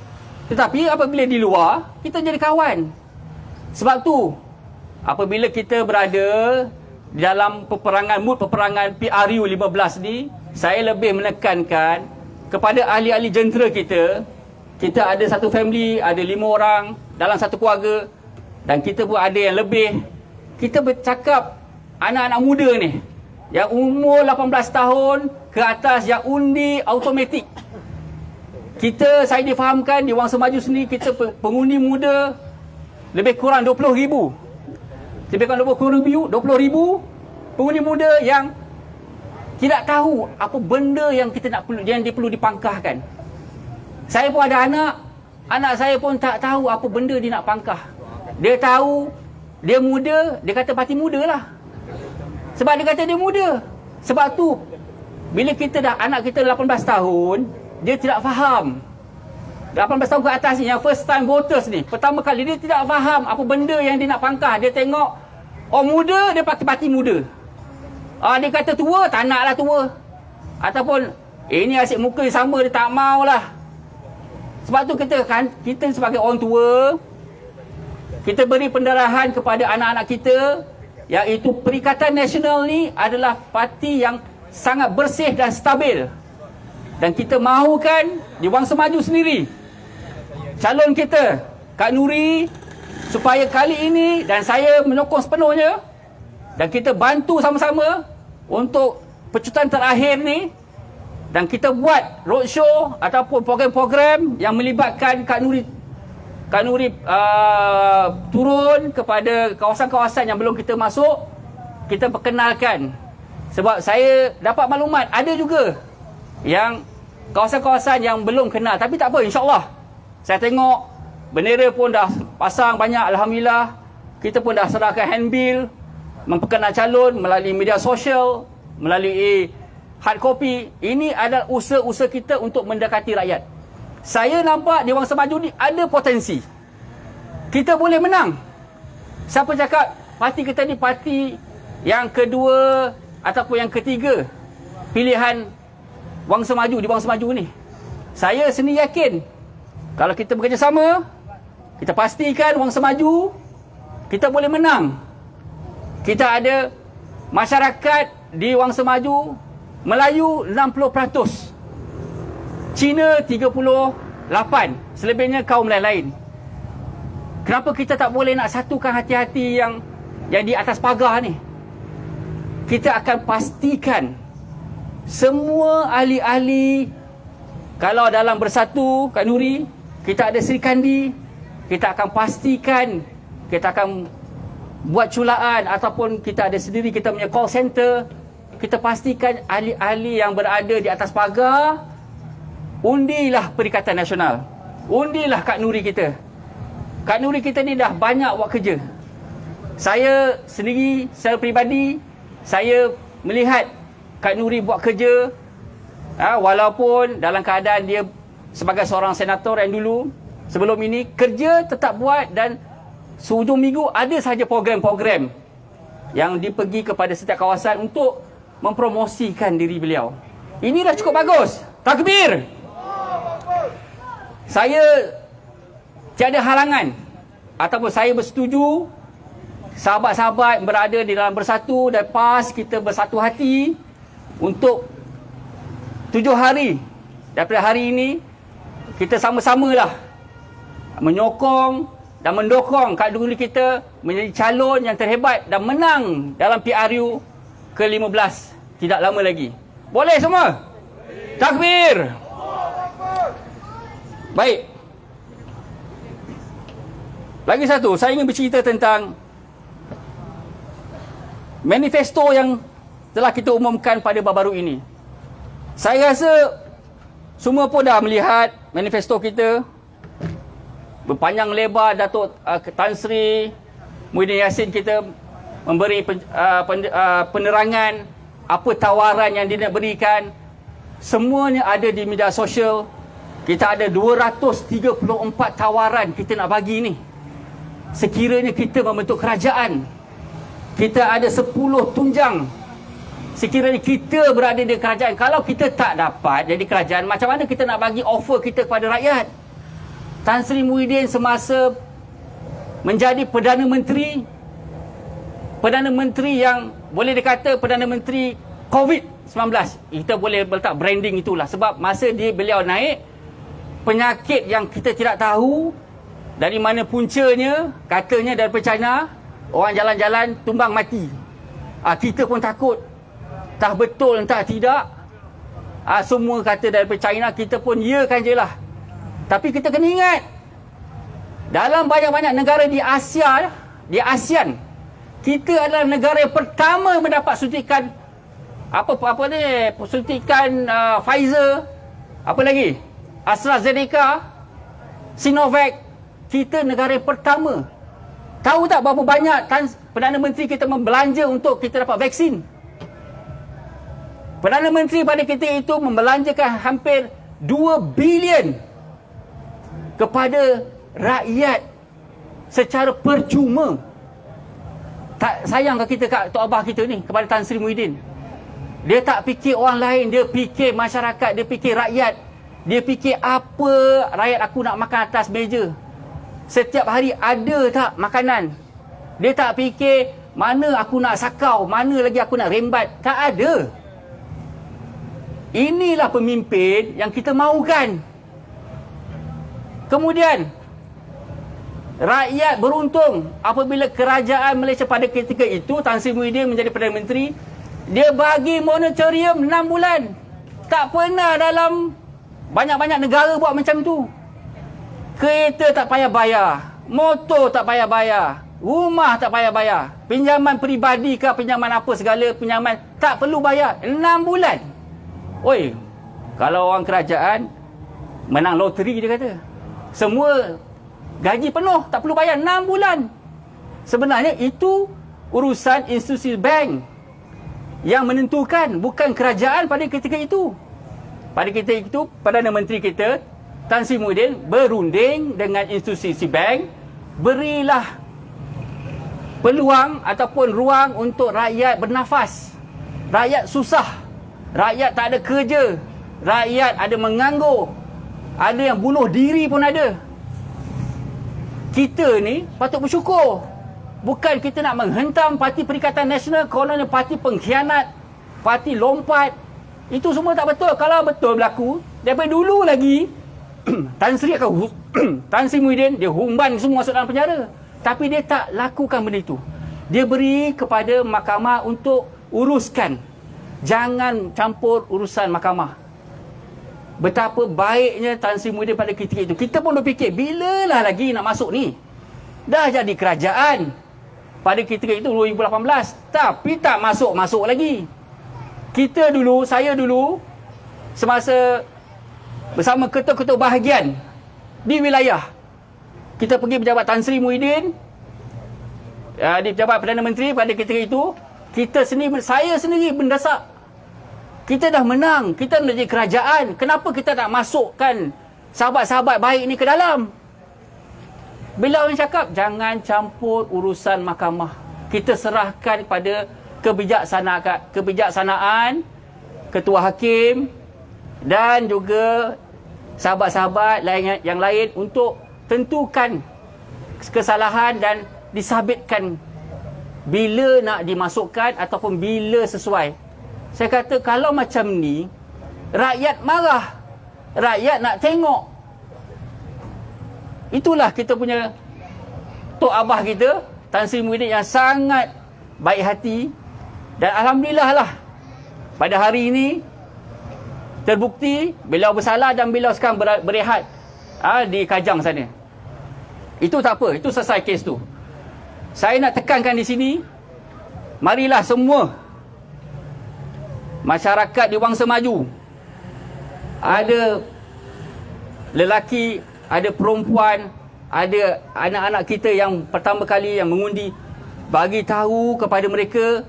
Tetapi apabila di luar, kita jadi kawan. Sebab tu apabila kita berada dalam mood peperangan PRU 15 ni, saya lebih menekankan kepada ahli-ahli jentera kita. Kita ada satu family, ada 5 orang dalam satu keluarga, dan kita pun ada yang lebih. Kita bercakap anak-anak muda ni yang umur 18 tahun ke atas yang undi automatik. Saya difahamkan di Wangsa Maju sendiri, kita pengundi muda lebih kurang 20,000. Lebih kurang 20,000 pengundi muda yang tidak tahu apa benda yang dia perlu dipangkahkan. Saya pun ada anak saya pun tak tahu apa benda dia nak pangkah. Dia tahu dia muda, dia kata parti muda lah. Sebab dia kata dia muda. Sebab tu bila anak kita 18 tahun, dia tidak faham. 18 tahun ke atas ni, yang first time voters ni, pertama kali dia tidak faham apa benda yang dia nak pangkah. Dia tengok muda, dia pakai parti muda. Dia kata tua, tak nak lah tua. Ataupun ini asyik muka sama, dia tak maulah. Sebab tu kita sebagai orang tua, kita beri pendarahan kepada anak-anak kita, iaitu Perikatan Nasional ni adalah parti yang sangat bersih dan stabil. Dan kita mahukan di Wangsa Maju sendiri, calon kita Kak Nuri, supaya kali ini, dan saya menyokong sepenuhnya, dan kita bantu sama-sama untuk pecutan terakhir ni, dan kita buat roadshow ataupun program-program yang melibatkan Kak Nuri turun kepada kawasan-kawasan yang belum kita masuk, kita perkenalkan. Sebab saya dapat maklumat ada juga yang kawasan-kawasan yang belum kenal. Tapi tak apa, insyaAllah. Saya tengok bendera pun dah pasang banyak, Alhamdulillah. Kita pun dah serahkan handbill, memperkenal calon melalui media sosial, melalui hard copy. Ini adalah usaha-usaha kita untuk mendekati rakyat. Saya nampak di Wangsa Maju ni ada potensi. Kita boleh menang. Siapa cakap parti kita ni parti yang kedua ataupun yang ketiga pilihan Wangsa Maju di Wangsa Maju ni? Saya sendiri yakin kalau kita bekerjasama, kita pastikan Wangsa Maju kita boleh menang. Kita ada masyarakat di Wangsa Maju Melayu 60%. Cina 38%, selebihnya kaum lain-lain. Kenapa kita tak boleh nak satukan hati-hati yang di atas pagar ni? Kita akan pastikan semua ahli-ahli, kalau dalam bersatu, Kak Nuri, kita ada Sri Kandi, kita akan pastikan, kita akan buat culaan ataupun kita ada sendiri kita punya call center. Kita pastikan ahli-ahli yang berada di atas pagar undilah Perikatan Nasional, undilah Kak Nuri kita. Kak Nuri kita ni dah banyak buat kerja. Saya sendiri, secara peribadi, saya melihat Kak Nuri buat kerja, walaupun dalam keadaan dia sebagai seorang senator yang dulu, sebelum ini, kerja tetap buat, dan sehujung minggu ada sahaja program-program yang dipergi kepada setiap kawasan untuk mempromosikan diri beliau. Ini dah cukup bagus. Takbir! Saya tiada halangan ataupun saya bersetuju sahabat-sahabat berada di dalam Bersatu dan PAS kita bersatu hati untuk 7 hari daripada hari ini kita sama-samalah menyokong dan mendukung Kak Nuri kita menjadi calon yang terhebat dan menang dalam PRU ke-15 tidak lama lagi. Boleh semua? Takbir! Baik. Lagi satu, saya ingin bercerita tentang manifesto yang telah kita umumkan pada baru-baru ini. Saya rasa semua pun dah melihat manifesto kita. Berpanjang lebar Datuk Tan Sri Muhyiddin Yassin kita memberi penerangan apa tawaran yang dia nak berikan. Semuanya ada di media sosial. Kita ada 234 tawaran kita nak bagi ni. Sekiranya kita membentuk kerajaan, kita ada 10 tunjang. Sekiranya kita berada di kerajaan, kalau kita tak dapat jadi kerajaan, macam mana kita nak bagi offer kita kepada rakyat? Tan Sri Muhyiddin semasa menjadi Perdana Menteri yang boleh dikata Perdana Menteri COVID-19. Kita boleh letak branding itulah. Sebab masa beliau naik, penyakit yang kita tidak tahu dari mana puncanya, katanya daripada China, orang jalan-jalan tumbang mati. Kita pun takut, entah betul entah tidak. Semua kata daripada China, kita pun yakan je lah. Tapi kita kena ingat, dalam banyak-banyak negara di ASEAN, kita adalah negara yang pertama mendapat suntikan suntikan Pfizer, apa lagi? AstraZeneca, Sinovac. Kita negara yang pertama. Tahu tak berapa banyak Perdana Menteri kita membelanja untuk kita dapat vaksin? Perdana Menteri pada ketika itu membelanjakan hampir 2 bilion kepada rakyat secara percuma. Tak sayang ke kita, Tok Abah kita ni, kepada Tan Sri Muhyiddin? Dia tak fikir orang lain, dia fikir masyarakat, dia fikir rakyat. Dia fikir apa rakyat aku nak makan atas meja. Setiap hari ada tak makanan. Dia tak fikir mana aku nak sakau, mana lagi aku nak rembat. Tak ada. Inilah pemimpin yang kita mahukan. Kemudian rakyat beruntung apabila kerajaan Malaysia pada ketika itu, Tan Sri Muhyiddin menjadi Perdana Menteri, dia bagi moratorium 6 bulan. Tak pernah dalam banyak-banyak negara buat macam tu. Kereta tak payah bayar, motor tak payah bayar, rumah tak payah bayar, pinjaman peribadi ke pinjaman apa segala, pinjaman tak perlu bayar 6 bulan. Oi, kalau orang kerajaan menang loteri, dia kata semua gaji penuh, tak perlu bayar 6 bulan. Sebenarnya itu urusan institusi bank yang menentukan, bukan kerajaan pada ketika itu. Pada ketika itu, Perdana Menteri kita Tan Sri Muhyiddin berunding dengan institusi bank, berilah peluang ataupun ruang untuk rakyat bernafas. Rakyat susah, rakyat tak ada kerja, rakyat ada menganggur, ada yang bunuh diri pun ada. Kita ni patut bersyukur. Bukan kita nak menghentam Parti Perikatan Nasional kononnya parti pengkhianat, parti lompat. Itu semua tak betul. Kalau betul berlaku, daripada dulu lagi Tan Sri Muhyiddin dia humban semua masuk dalam penjara. Tapi dia tak lakukan benda itu. Dia beri kepada mahkamah untuk uruskan. Jangan campur urusan mahkamah. Betapa baiknya Tan Sri Muhyiddin pada ketika itu. Kita pun berfikir, bilalah lagi nak masuk ni? Dah jadi kerajaan pada ketika itu 2018. Tapi tak masuk-masuk lagi. Kita dulu, saya dulu, semasa bersama ketua-ketua bahagian di wilayah. Kita pergi pejabat Tan Sri Muhyiddin, di pejabat Perdana Menteri pada ketika itu. Saya sendiri mendesak, kita dah menang, kita dah jadi kerajaan, kenapa kita tak masukkan sahabat-sahabat baik ni ke dalam? Beliau cakap, jangan campur urusan mahkamah, kita serahkan kepada kebijaksanaan ketua hakim dan juga sahabat-sahabat yang lain untuk tentukan kesalahan dan disabitkan bila nak dimasukkan ataupun bila sesuai. Saya kata kalau macam ni, rakyat marah, rakyat nak tengok. Itulah kita punya Tok Abah kita, Tan Sri Muhyiddin, yang sangat baik hati. Dan alhamdulillah lah, pada hari ini terbukti beliau bersalah dan beliau sekarang berehat di Kajang sana. Itu tak apa, itu selesai kes tu. Saya nak tekankan di sini, marilah semua masyarakat di Wangsa Maju, ada lelaki, ada perempuan, ada anak-anak kita yang pertama kali yang mengundi, bagi tahu kepada mereka,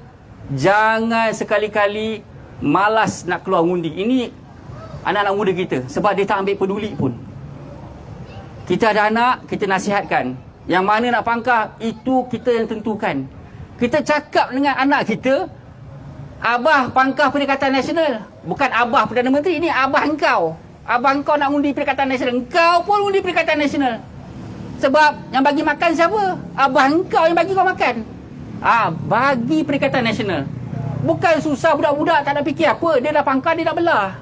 jangan sekali-kali malas nak keluar undi. Ini anak-anak muda kita, sebab dia tak ambil peduli pun. Kita ada anak, kita nasihatkan. Yang mana nak pangkah, itu kita yang tentukan. Kita cakap dengan anak kita, Abah pangkah Perikatan Nasional, bukan Abah Perdana Menteri. Ini Abah engkau. Abah engkau nak undi Perikatan Nasional, engkau pun undi Perikatan Nasional. Sebab yang bagi makan siapa? Abah engkau yang bagi kau makan. Bagi Perikatan Nasional. Bukan susah budak-budak tak nak fikir apa. Dia dah pangkah, dia dah belah.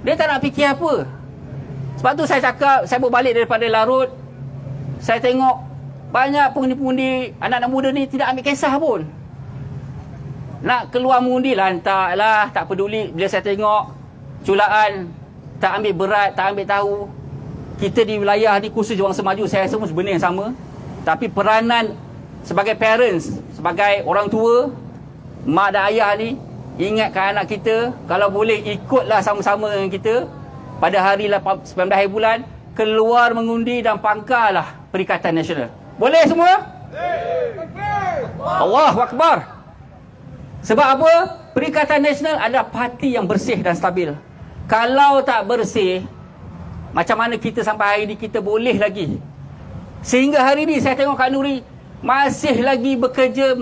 Dia tak nak fikir apa. Sebab tu saya cakap, saya berbalik daripada Larut, saya tengok banyak pengundi-pengundi anak-anak muda ni tidak ambil kisah pun. Nak keluar mengundi, lantaklah, tak peduli. Bila saya tengok culaan, tak ambil berat, tak ambil tahu. Kita di wilayah ni, khusus Wangsa Maju, saya rasa benda yang sama. Tapi peranan sebagai parents, sebagai orang tua, mak dan ayah ni, ingatkan anak kita, kalau boleh ikutlah sama-sama dengan kita pada hari 19 hari bulan, keluar mengundi dan pangkahlah Perikatan Nasional. Boleh semua? Allahu Akbar. Sebab apa? Perikatan Nasional adalah parti yang bersih dan stabil. Kalau tak bersih, macam mana kita sampai hari ini kita boleh lagi? Sehingga hari ini saya tengok Kak Nuri masih lagi bekerja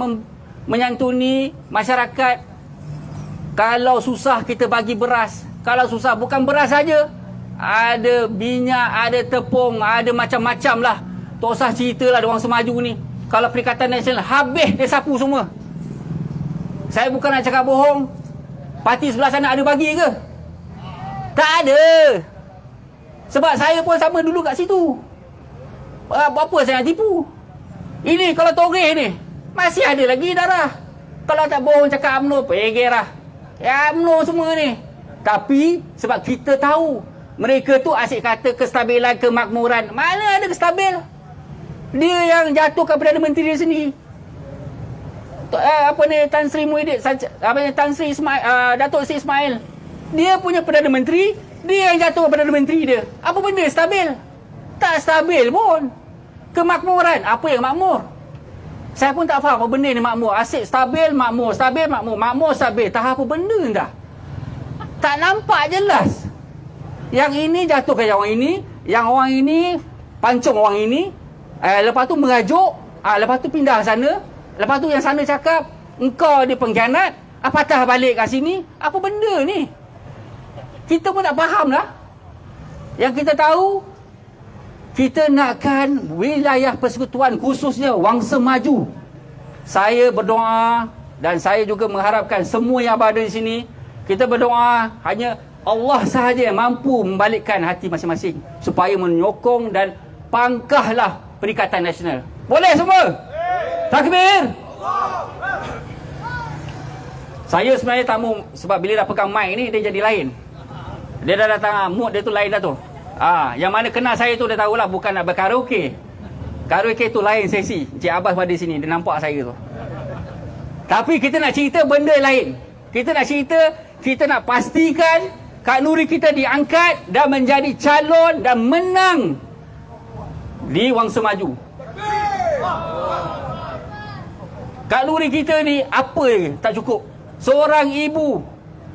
menyantuni masyarakat. Kalau susah kita bagi beras. Kalau susah bukan beras saja, ada minyak, ada tepung, ada macam-macam lah. Tak usah cerita lah di Wangsa Maju ni. Kalau Perikatan Nasional habis dia sapu semua. Saya bukan nak cakap bohong. Parti sebelah sana ada bagi ke? Tak ada. Sebab saya pun sama dulu kat situ. Apa saya nak tipu? Ini kalau toreh ni masih ada lagi darah. Kalau tak bohong cakap UMNO, pergi lah. Ya UMNO semua ni. Tapi sebab kita tahu mereka tu asyik kata kestabilan, kemakmuran. Mana ada kestabil? Dia yang jatuhkan Perdana Menteri dia sendiri. Tan Sri Muhyiddin, Tan Sri Ismail, Datuk Sri Ismail. Dia punya Perdana Menteri, dia yang jatuhkan Perdana Menteri dia. Apa benda stabil? Tak stabil pun. Kemakmuran, apa yang makmur? Saya pun tak faham apa benda ni makmur. Asyik stabil, makmur, stabil, makmur, makmur, stabil. Tak apa benda dah. Tak nampak jelas. Yang ini jatuhkan yang orang ini, yang orang ini pancung orang ini, lepas tu merajuk, lepas tu pindah ke sana, lepas tu yang sana cakap engkau dia pengkhianat, patah balik kat sini. Apa benda ni? Kita pun tak faham lah. Yang kita tahu, kita nakkan wilayah persekutuan, khususnya Wangsa Maju. Saya berdoa dan saya juga mengharapkan semua yang berada di sini, kita berdoa hanya Allah sahaja yang mampu membalikkan hati masing-masing supaya menyokong dan pangkahlah Perikatan Nasional. Boleh semua? Takbir! Saya sebenarnya tamu, sebab bila dah pegang mic ni dia jadi lain. Dia dah datang, mood dia tu lain dah tu. Yang mana kenal saya tu dah tahulah bukan nak berkaraoke. Karaoke tu lain sesi. Cik Abbas pada sini, dia nampak saya tu. Tapi kita nak cerita benda lain. Kita nak cerita, kita nak pastikan Kak Nuri kita diangkat dan menjadi calon dan menang di Wangsa Maju. Kak Nuri kita ni apa tak cukup. Seorang ibu.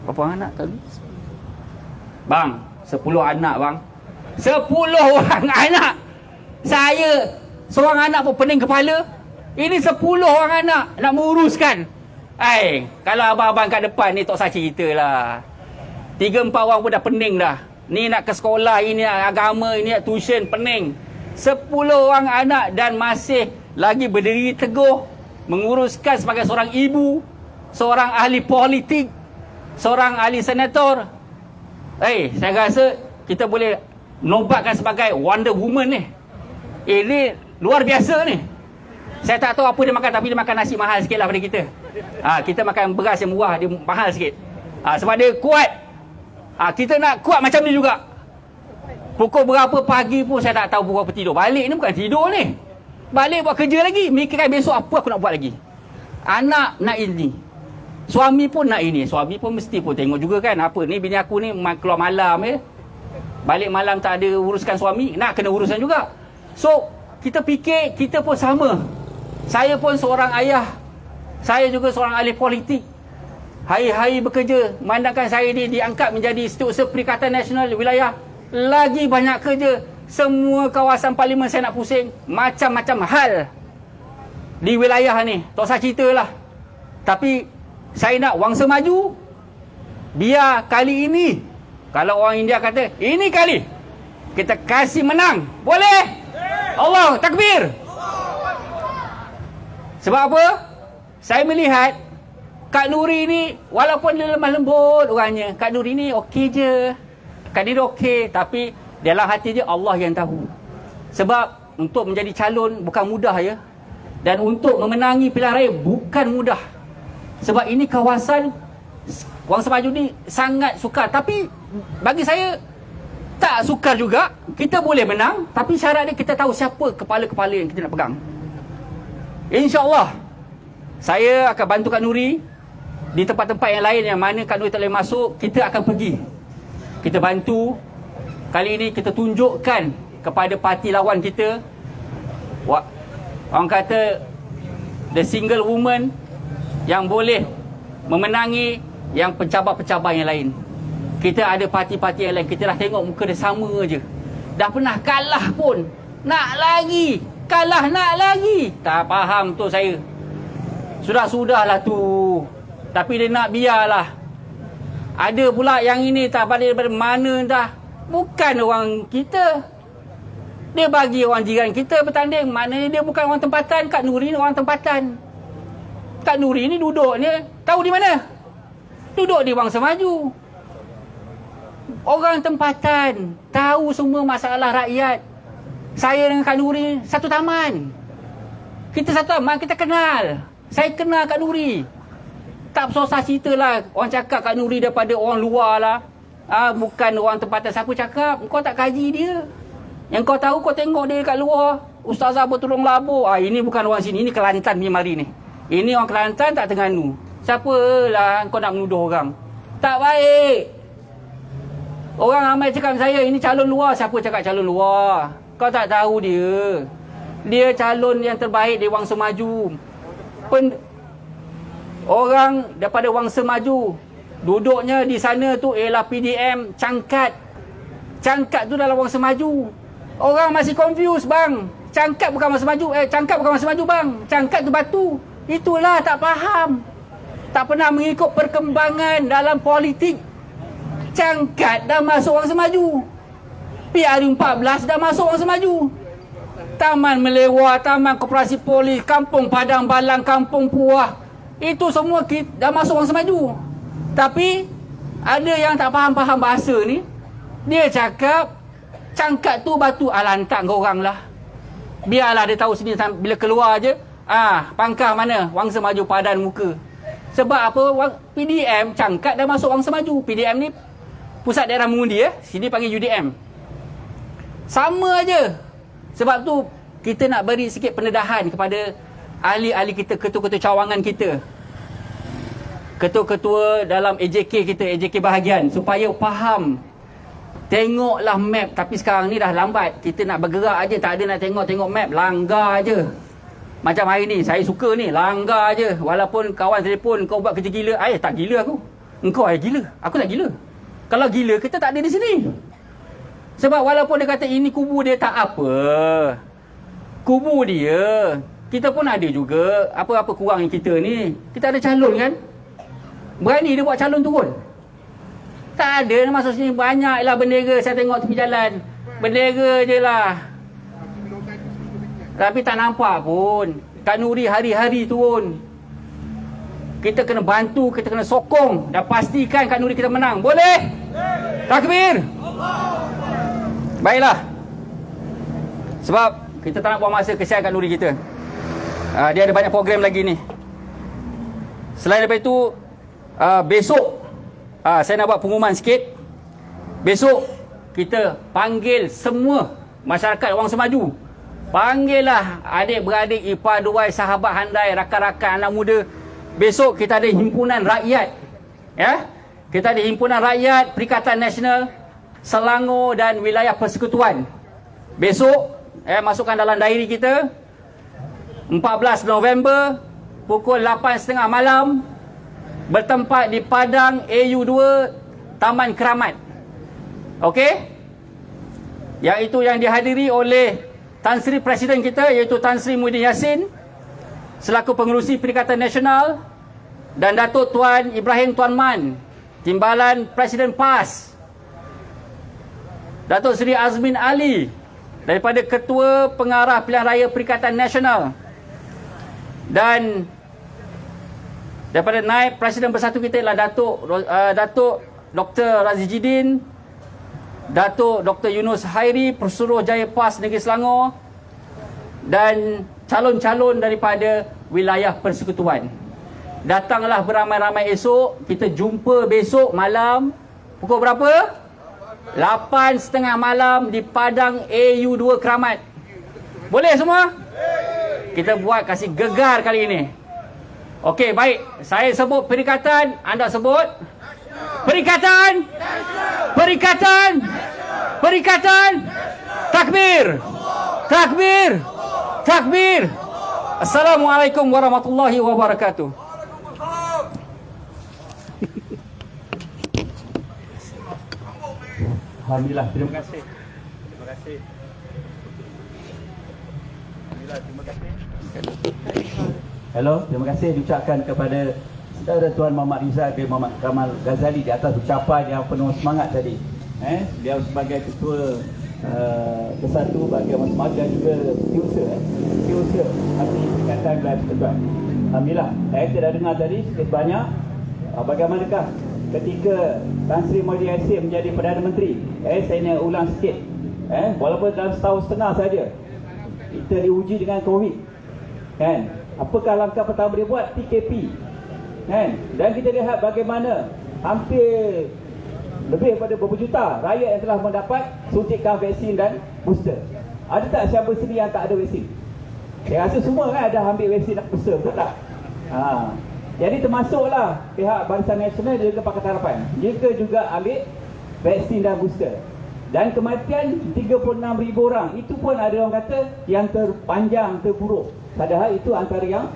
Berapa anak tadi? Bang, 10 anak bang. 10 orang anak. Saya seorang anak pun pening kepala. Ini 10 orang anak nak menguruskan. Kalau abang-abang kat depan ni tak usah cerita lah. 3-4 orang pun dah pening dah. Ni nak ke sekolah, ini nak agama, ini nak tuition, pening. 10 orang anak dan masih lagi berdiri teguh menguruskan sebagai seorang ibu, seorang ahli politik, seorang ahli senator. Saya rasa kita boleh nobatkan sebagai Wonder Woman ni. Ini luar biasa ni. Saya tak tahu apa dia makan, tapi dia makan nasi mahal sikit lah pada kita. Kita makan beras yang murah, dia mahal sikit. Sebab dia kuat. Kita nak kuat macam ni juga. Pukul berapa pagi pun saya tak tahu pukul berapa tidur. Balik ni bukan tidur ni. Balik buat kerja lagi. Mikirkan besok apa aku nak buat lagi. Anak nak ini. Suami pun nak ini. Suami pun mesti pun tengok juga kan. Apa ni bini aku ni keluar malam balik malam tak ada uruskan suami. Nak kena urusan juga. So kita fikir kita pun sama. Saya pun seorang ayah. Saya juga seorang ahli politik. Hari-hari bekerja. Memandangkan saya ni diangkat menjadi Setiausaha Perikatan Nasional Wilayah. Lagi banyak kerja. Semua kawasan parlimen saya nak pusing. Macam-macam hal di wilayah ni. Tak usah cerita lah. Tapi saya nak Wangsa Maju. Biar kali ini, kalau orang India kata, ini kali kita kasih menang. Boleh? Allah takbir. Sebab apa? Saya melihat Kak Nuri ni walaupun dia lemah lembut orangnya, Kak Nuri ni okey je. Kak Nuri okey, tapi dalam hati dia Allah yang tahu. Sebab untuk menjadi calon bukan mudah ya. Dan untuk memenangi pilihan raya bukan mudah. Sebab ini kawasan Wangsa Maju ni sangat sukar. Tapi bagi saya tak sukar juga. Kita boleh menang, tapi syarat dia kita tahu siapa kepala-kepala yang kita nak pegang. InsyaAllah saya akan bantu Kak Nuri. Di tempat-tempat yang lain yang mana Kak Nuri tak boleh masuk, kita akan pergi. Kita bantu. Kali ini kita tunjukkan kepada parti lawan kita, orang kata the single woman yang boleh memenangi yang pencabar-pencabar yang lain. Kita ada parti-parti yang lain, kita dah tengok muka dia sama je. Dah pernah kalah pun, nak lagi. Kalah nak lagi. Tak faham tu saya. Sudah-sudahlah tu. Tapi dia nak biarlah. Ada pula yang ini tak balik daripada mana dah. Bukan orang kita. Dia bagi orang jiran kita bertanding. Maknanya dia bukan orang tempatan. Kak Nuri ni orang tempatan. Kak Nuri ni duduk ni. Tahu di mana? Duduk di Wangsa Maju. Orang tempatan. Tahu semua masalah rakyat. Saya dengan Kak Nuri satu taman. Kita satu taman, kita kenal. Saya kenal Kak Nuri. Tak susah cerita lah. Orang cakap Kak Nuri daripada orang luar lah. Bukan orang tempatan. Siapa cakap? Kau tak kaji dia. Yang kau tahu, kau tengok dia kat luar. Ustazah bertolong labur. Ini bukan orang sini. Ini Kelantan punya mari ni. Ini orang Kelantan tak Terengganu. Siapa lah kau nak menuduh orang? Tak baik. Orang ramai cakap saya, ini calon luar. Siapa cakap calon luar? Kau tak tahu dia. Dia calon yang terbaik di Wangsa Maju. Orang daripada Wangsa Maju duduknya di sana tu ialah PDM Cangkat. Cangkat tu dalam Wangsa Maju. Orang masih confused bang. Cangkat bukan Wangsa Maju. Cangkat bukan Wangsa Maju bang. Cangkat tu batu. Itulah tak faham. Tak pernah mengikut perkembangan dalam politik. Cangkat dah masuk Wangsa Maju. PR14 dah masuk Wangsa Maju. Taman Melewa, Taman Koperasi Polis, Kampung Padang Balang, Kampung Puah. Itu semua dah masuk Wangsa Maju. Tapi ada yang tak faham-faham bahasa ni. Dia cakap cangkat tu batu. Lantak kau orang lah. Biarlah dia tahu sini bila keluar je. Pangkah mana? Wangsa Maju padan muka. Sebab apa? PDM cangkat dah masuk Wangsa Maju. PDM ni Pusat Daerah Mengundi Sini panggil UDM. Sama aja. Sebab tu kita nak beri sikit pendedahan kepada ahli-ahli kita, ketua-ketua cawangan kita. ketua-ketua dalam AJK kita, AJK bahagian, supaya faham. Tengoklah map. Tapi sekarang ni dah lambat. Kita nak bergerak aje, tak ada nak tengok map. Langgar aje. Macam hari ni, saya suka ni, langgar aje. Walaupun kawan telefon, kau buat kerja gila. Tak gila aku. Engkau gila. Aku tak gila. Kalau gila, kita tak ada di sini. Sebab walaupun dia kata ini kubu dia, tak apa. Kubu dia, kita pun ada juga. Apa-apa kurangnya kita ni. Kita ada calon kan? Berani dia buat calon turun? Tak ada. Maksudnya banyaklah bendera. Saya tengok tepi jalan. Bendera je lah. Tapi tak nampak pun. Kak Nuri hari-hari turun. Kita kena bantu, kita kena sokong dan pastikan Kak Nuri kita menang. Boleh? Takbir! Baiklah. Sebab kita tak nak buang masa, kesian Kak Nuri kita. Dia ada banyak program lagi ni. Selain daripada itu, besok saya nak buat pengumuman sikit. Besok kita panggil semua masyarakat Wang Semaju. Panggillah adik-beradik, ipar duai, sahabat handai, rakan-rakan anak muda. Besok kita ada himpunan rakyat. Ya? Kita ada himpunan rakyat Perikatan Nasional Selangor dan Wilayah Persekutuan. Besok masukkan dalam diary kita 14 November pukul 8.30 malam bertempat di Padang AU2 Taman Keramat. Okey? Yang dihadiri oleh Tan Sri Presiden kita, iaitu Tan Sri Muhyiddin Yassin selaku pengerusi Perikatan Nasional, dan Datuk Tuan Ibrahim Tuan Man, Timbalan Presiden PAS, Datuk Seri Azmin Ali daripada Ketua Pengarah Pilihan Raya Perikatan Nasional, dan daripada Naib Presiden Bersatu kita ialah Datuk Dr. Razijidin, Datuk Dr. Yunus Hairi, Persuruh Jaya PAS Negeri Selangor, dan calon-calon daripada wilayah persekutuan. Datanglah beramai-ramai esok. Kita jumpa besok malam pukul berapa? 8.30 malam di Padang AU2 Keramat. Boleh semua? Kita buat kasih gegar kali ini. Okey, baik. Saya sebut perikatan, anda sebut perikatan. Perikatan. Perikatan. Takbir. Takbir. Takbir. Assalamualaikum warahmatullahi wabarakatuh. Alhamdulillah, terima kasih. Terima kasih. Alhamdulillah, terima kasih. Hello, terima kasih diucapkan kepada saudara Tuan Muhammad Rizal bin Muhammad Kamal Ghazali di atas ucapan yang penuh semangat tadi. Dia sebagai ketua Bersatu bagi Amat Semangat dan juga setiausaha Hati Perikatan Wilayah Persekutuan. Alhamdulillah, saya tidak dengar tadi sikit banyak bagaimanakah ketika Tan Sri Muhyiddin Yassin menjadi Perdana Menteri. Saya nak ulang sikit. Walaupun dalam setahun setengah saja kita diuji dengan COVID. Kan? Apakah langkah pertama dia buat? PKP. Kan? Dan kita lihat bagaimana hampir lebih daripada beberapa juta rakyat yang telah mendapat suntikan vaksin dan booster. Ada tak siapa sini yang tak ada vaksin? Saya rasa semua kan ada ambil vaksin dan booster, betul tak? Jadi termasuklah pihak Barisan Nasional dan juga Pakatan Harapan. Mereka juga ambil vaksin dan booster. Dan kematian 36,000 orang. Itu pun ada orang kata yang terpanjang, terburuk. Padahal itu antara yang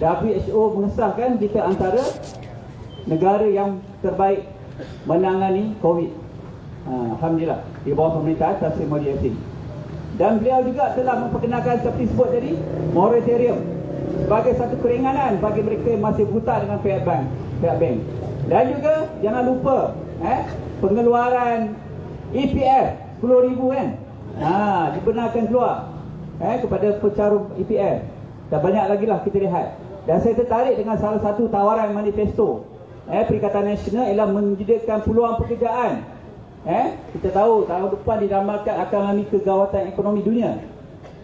WHO mengesahkan kita antara negara yang terbaik menangani COVID. Alhamdulillah, di bawah pemerintahan Tan Sri Muhyiddin Yassin. Dan beliau juga telah memperkenalkan seperti sebut tadi, moratorium sebagai satu keringanan bagi mereka yang masih buta dengan pihak bank. Dan juga jangan lupa pengeluaran EPF 10,000 kan. Dibenarkan keluar kepada pencarum EPF. Dan banyak lagi lah kita lihat. Dan saya tertarik dengan salah satu tawaran manifesto Perikatan Nasional ialah menyediakan peluang pekerjaan. Kita tahu tahun depan diramalkan akan mengalami kegawatan ekonomi dunia.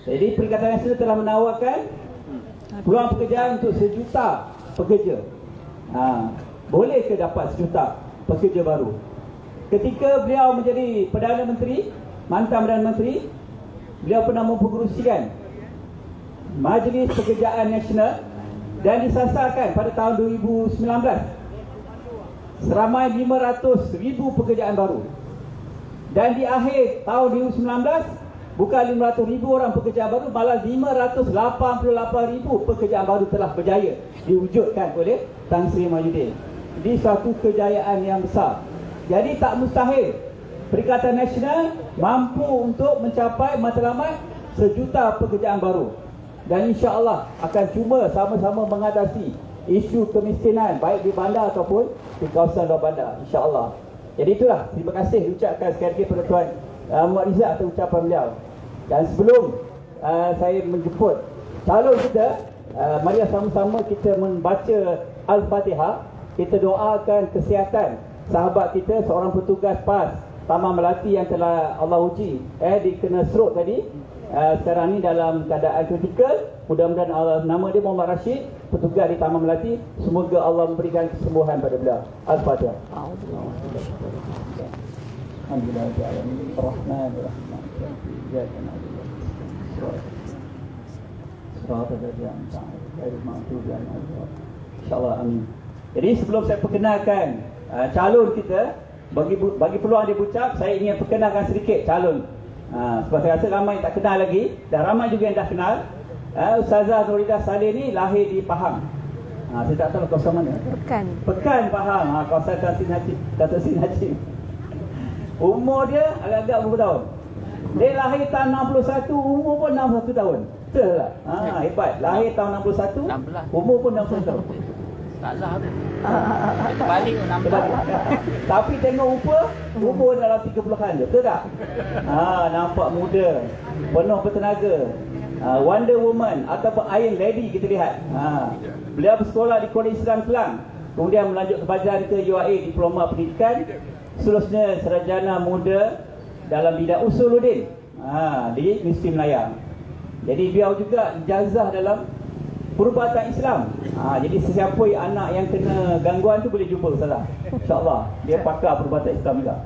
Jadi Perikatan Nasional telah menawarkan peluang pekerjaan untuk 1 juta pekerja. Boleh ke dapat 1 juta pekerja baru? Ketika beliau menjadi Perdana Menteri, mantan Perdana Menteri, beliau pernah mempengerusikan Majlis Pekerjaan Nasional dan disasarkan pada tahun 2019 seramai 500,000 pekerjaan baru. Dan di akhir tahun 2019, bukan 500,000 orang pekerjaan baru, malah 588,000 pekerjaan baru telah berjaya diwujudkan oleh Tan Sri Mahyudin. Jadi suatu kejayaan yang besar. Jadi tak mustahil Perikatan Nasional mampu untuk mencapai matlamat 1 juta pekerjaan baru. Dan insya-Allah akan cuba sama-sama mengatasi isu kemiskinan baik di bandar ataupun di kawasan luar bandar, insya-Allah. Jadi itulah, terima kasih diucapkan sekali lagi kepada Tuan Muhammad Rizak atas ucapan beliau. Dan sebelum saya menjemput calon kita, mari sama-sama kita membaca Al-Fatihah. Kita doakan kesihatan sahabat kita, seorang petugas PAS Taman Melati yang telah Allah uji dikena stroke tadi. Sekarang ni dalam keadaan kritikal. Mudah-mudahan Allah, nama dia Muhammad Rashid, petugas di Taman Melati. Semoga Allah memberikan kesembuhan pada beliau. Al-Fatihah. InsyaAllah, amin. Jadi sebelum saya perkenalkan calon kita, bagi peluang dia berucap, saya ingin perkenalkan sedikit calon. Sebab saya rasa ramai tak kenal lagi, dan ramai juga yang dah kenal. Ustazah Nuridah Saleh ni lahir di Pahang. Saya tak tahu kawasan mana. Pekan Pahang, kawasan Datuk Seri Najib. Umur dia agak-agak berapa tahun? Dia lahir tahun 61, umur pun 61 tahun. Betul tak? Hebat. Lahir tahun 61, umur pun 61 tahun. Salah tu. Balik 16. Tapi tengok rupa, umur dalam 30-an je. Betul tak? Nampak muda, penuh bertenaga. Wonder Woman ataupun Iron Lady kita lihat. Beliau bersekolah di Kolej Islam Kelang, kemudian melanjut ke pelajaran ke UIA Diploma Pendidikan, seterusnya sarjana muda dalam bidang usuluddin di Universiti Melayu. Jadi beliau juga ijazah dalam perubatan Islam. Jadi sesiapa anak yang kena gangguan tu boleh jumpa Ustazah. InsyaAllah dia pakar perubatan Islam juga.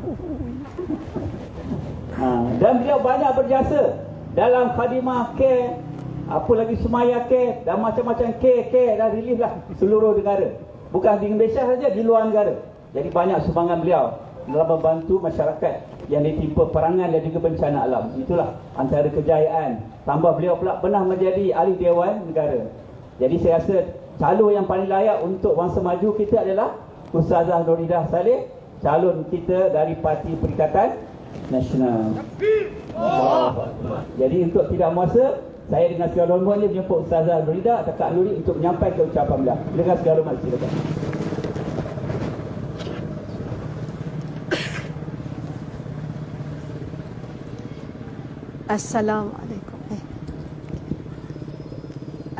Dan beliau banyak berjasa dalam khadimah care, apa lagi semaya care, dan macam-macam care dan relief lah seluruh negara. Bukan di Malaysia saja, di luar negara. Jadi banyak sumbangan beliau dalam membantu masyarakat yang ditimpa perangan dan juga bencana alam. Itulah antara kejayaan. Tambah beliau pula pernah menjadi ahli Dewan Negara. Jadi saya rasa calon yang paling layak untuk Bangsa Maju kita adalah Ustazah Nuridah Saleh, calon kita dari Parti Perikatan Nasional. Jadi untuk tidak masa, saya dengan segala hormatnya menjemput Ustazah Nuridah atau Kak Nuri untuk menyampaikan ucapan beliau. Dengan segala hormat, silakan.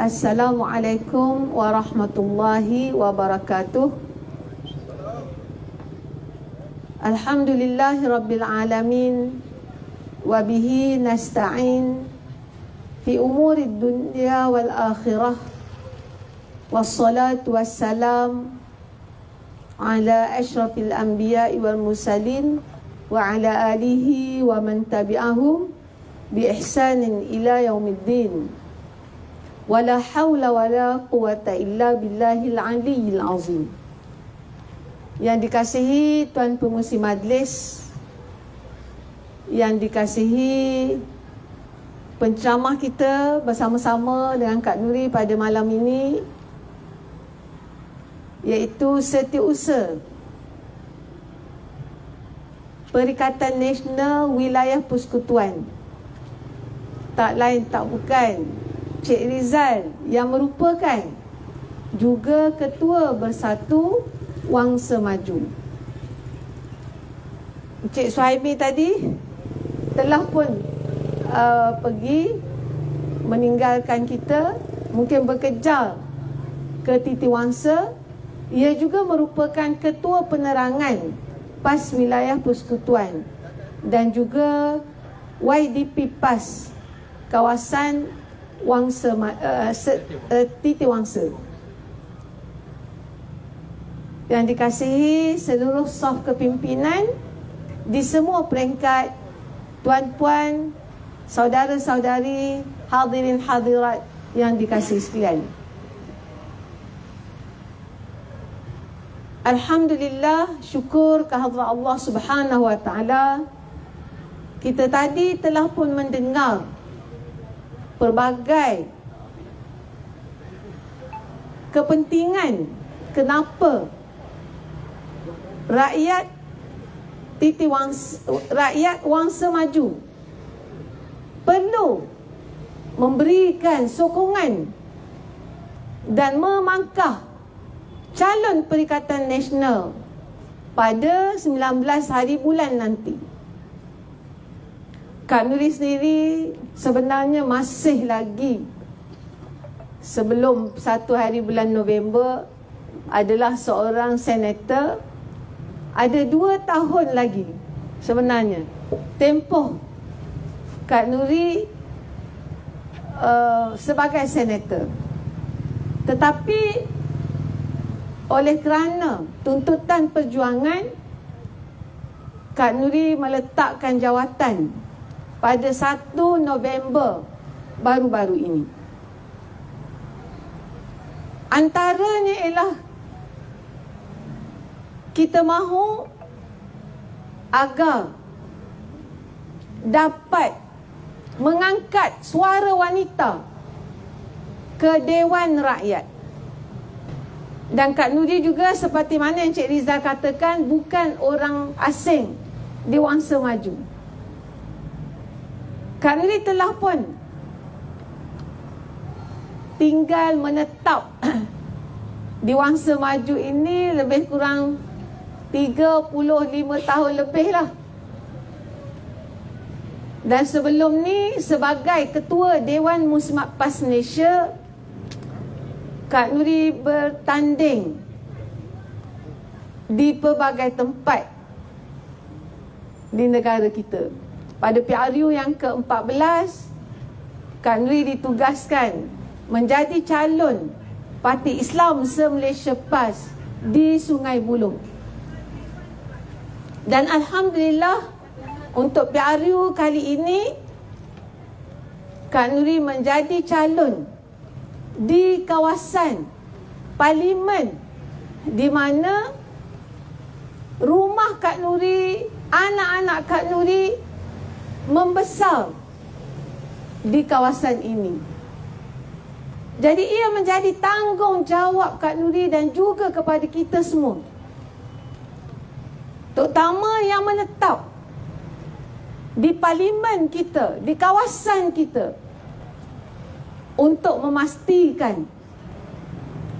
Assalamualaikum warahmatullahi wabarakatuh. Alhamdulillahi rabbil alamin, wa bihi nasta'in fi umuri dunya wal akhirah, wassalatu wassalam ala ashrafil anbiya'i wal mursalin wa ala alihi wa man tabi'ahum bi ihsanin ila yaumiddin. Wala hawla wala quwata illa billahil aliyyil azim. Yang dikasihi Tuan Pengerusi Majlis, yang dikasihi penceramah kita bersama-sama dengan Kak Nuri pada malam ini, iaitu Setiausaha Perikatan Nasional Wilayah Persekutuan, tak lain tak bukan Cik Rizal, yang merupakan juga Ketua Bersatu Wangsa Maju. Cik Suhaimi tadi telah pun pergi meninggalkan kita, mungkin bekerja ke Titi Wangsa. Ia juga merupakan Ketua Penerangan PAS Wilayah Persekutuan dan juga YDP PAS kawasan Wangsa, Titi Wangsa. Yang dikasihi seluruh staf kepimpinan di semua peringkat, tuan-puan, saudara-saudari, hadirin hadirat yang dikasihi sekalian. Alhamdulillah, syukur kehadrat Allah Subhanahu wa taala, kita tadi telah pun mendengar pelbagai kepentingan kenapa rakyat Wangsa Maju perlu memberikan sokongan dan memangkah calon Perikatan Nasional pada 19 hari bulan nanti. Kak Nuri sendiri sebenarnya masih lagi sebelum 1 hari bulan November adalah seorang senator. Ada 2 tahun lagi sebenarnya tempoh Kak Nuri sebagai senator. Tetapi oleh kerana tuntutan perjuangan, Kak Nuri meletakkan jawatan pada 1 November baru-baru ini. Antaranya ialah kita mahu agar dapat mengangkat suara wanita ke Dewan Rakyat. Dan Kak Nuri juga seperti mana yang Cik Rizal katakan, bukan orang asing di Wangsa Maju. Kak Nuri telah pun tinggal menetap di Wangsa Maju ini lebih kurang 35 tahun lebih lah. Dan sebelum ni sebagai Ketua Dewan Muslimat PAS Malaysia, Kak Nuri bertanding di pelbagai tempat di negara kita. Pada PRU yang ke-14, Kak Nuri ditugaskan menjadi calon Parti Islam se-Malaysia PAS di Sungai Buloh. Dan Alhamdulillah, untuk PRU kali ini, Kak Nuri menjadi calon di kawasan Parlimen, di mana rumah Kak Nuri, anak-anak Kak Nuri membesar di kawasan ini. Jadi ia menjadi tanggungjawab Kak Nuri dan juga kepada kita semua, terutama yang menetap di parlimen kita, di kawasan kita, untuk memastikan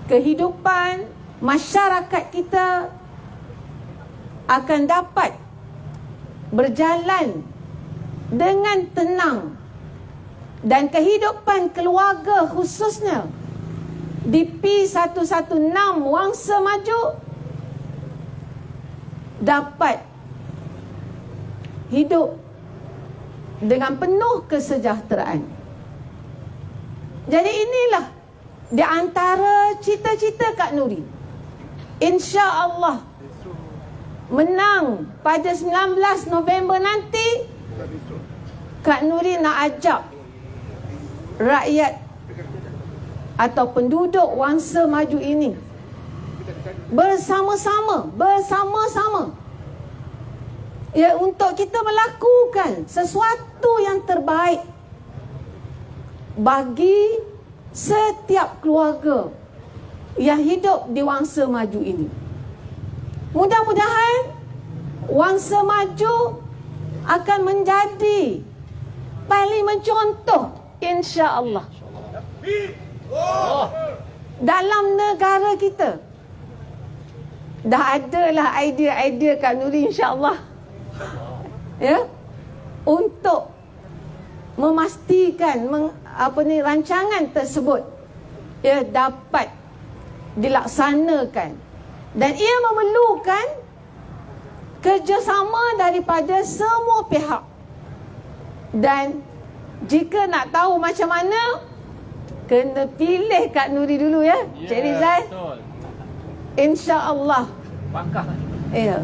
kehidupan masyarakat kita akan dapat berjalan dengan tenang, dan kehidupan keluarga khususnya di P116 Wangsa Maju dapat hidup dengan penuh kesejahteraan. Jadi inilah di antara cita-cita Kak Nuri. InsyaAllah menang pada 19 November nanti, Kak Nuri nak ajak rakyat atau penduduk Wangsa Maju ini bersama-sama ya, untuk kita melakukan sesuatu yang terbaik bagi setiap keluarga yang hidup di Wangsa Maju ini. Mudah-mudahan Wangsa Maju akan menjadi paling mencontoh, insya-Allah, dalam negara kita. Dah adalah idea-idea Kak Nuri, insya-Allah, ya, untuk memastikan rancangan tersebut ia dapat dilaksanakan, dan ia memerlukan kerjasama daripada semua pihak. Dan jika nak tahu macam mana, kena pilih Kak Nuri dulu, ya, Cik Rizal. Betul. InsyaAllah. Bangkah. Ya.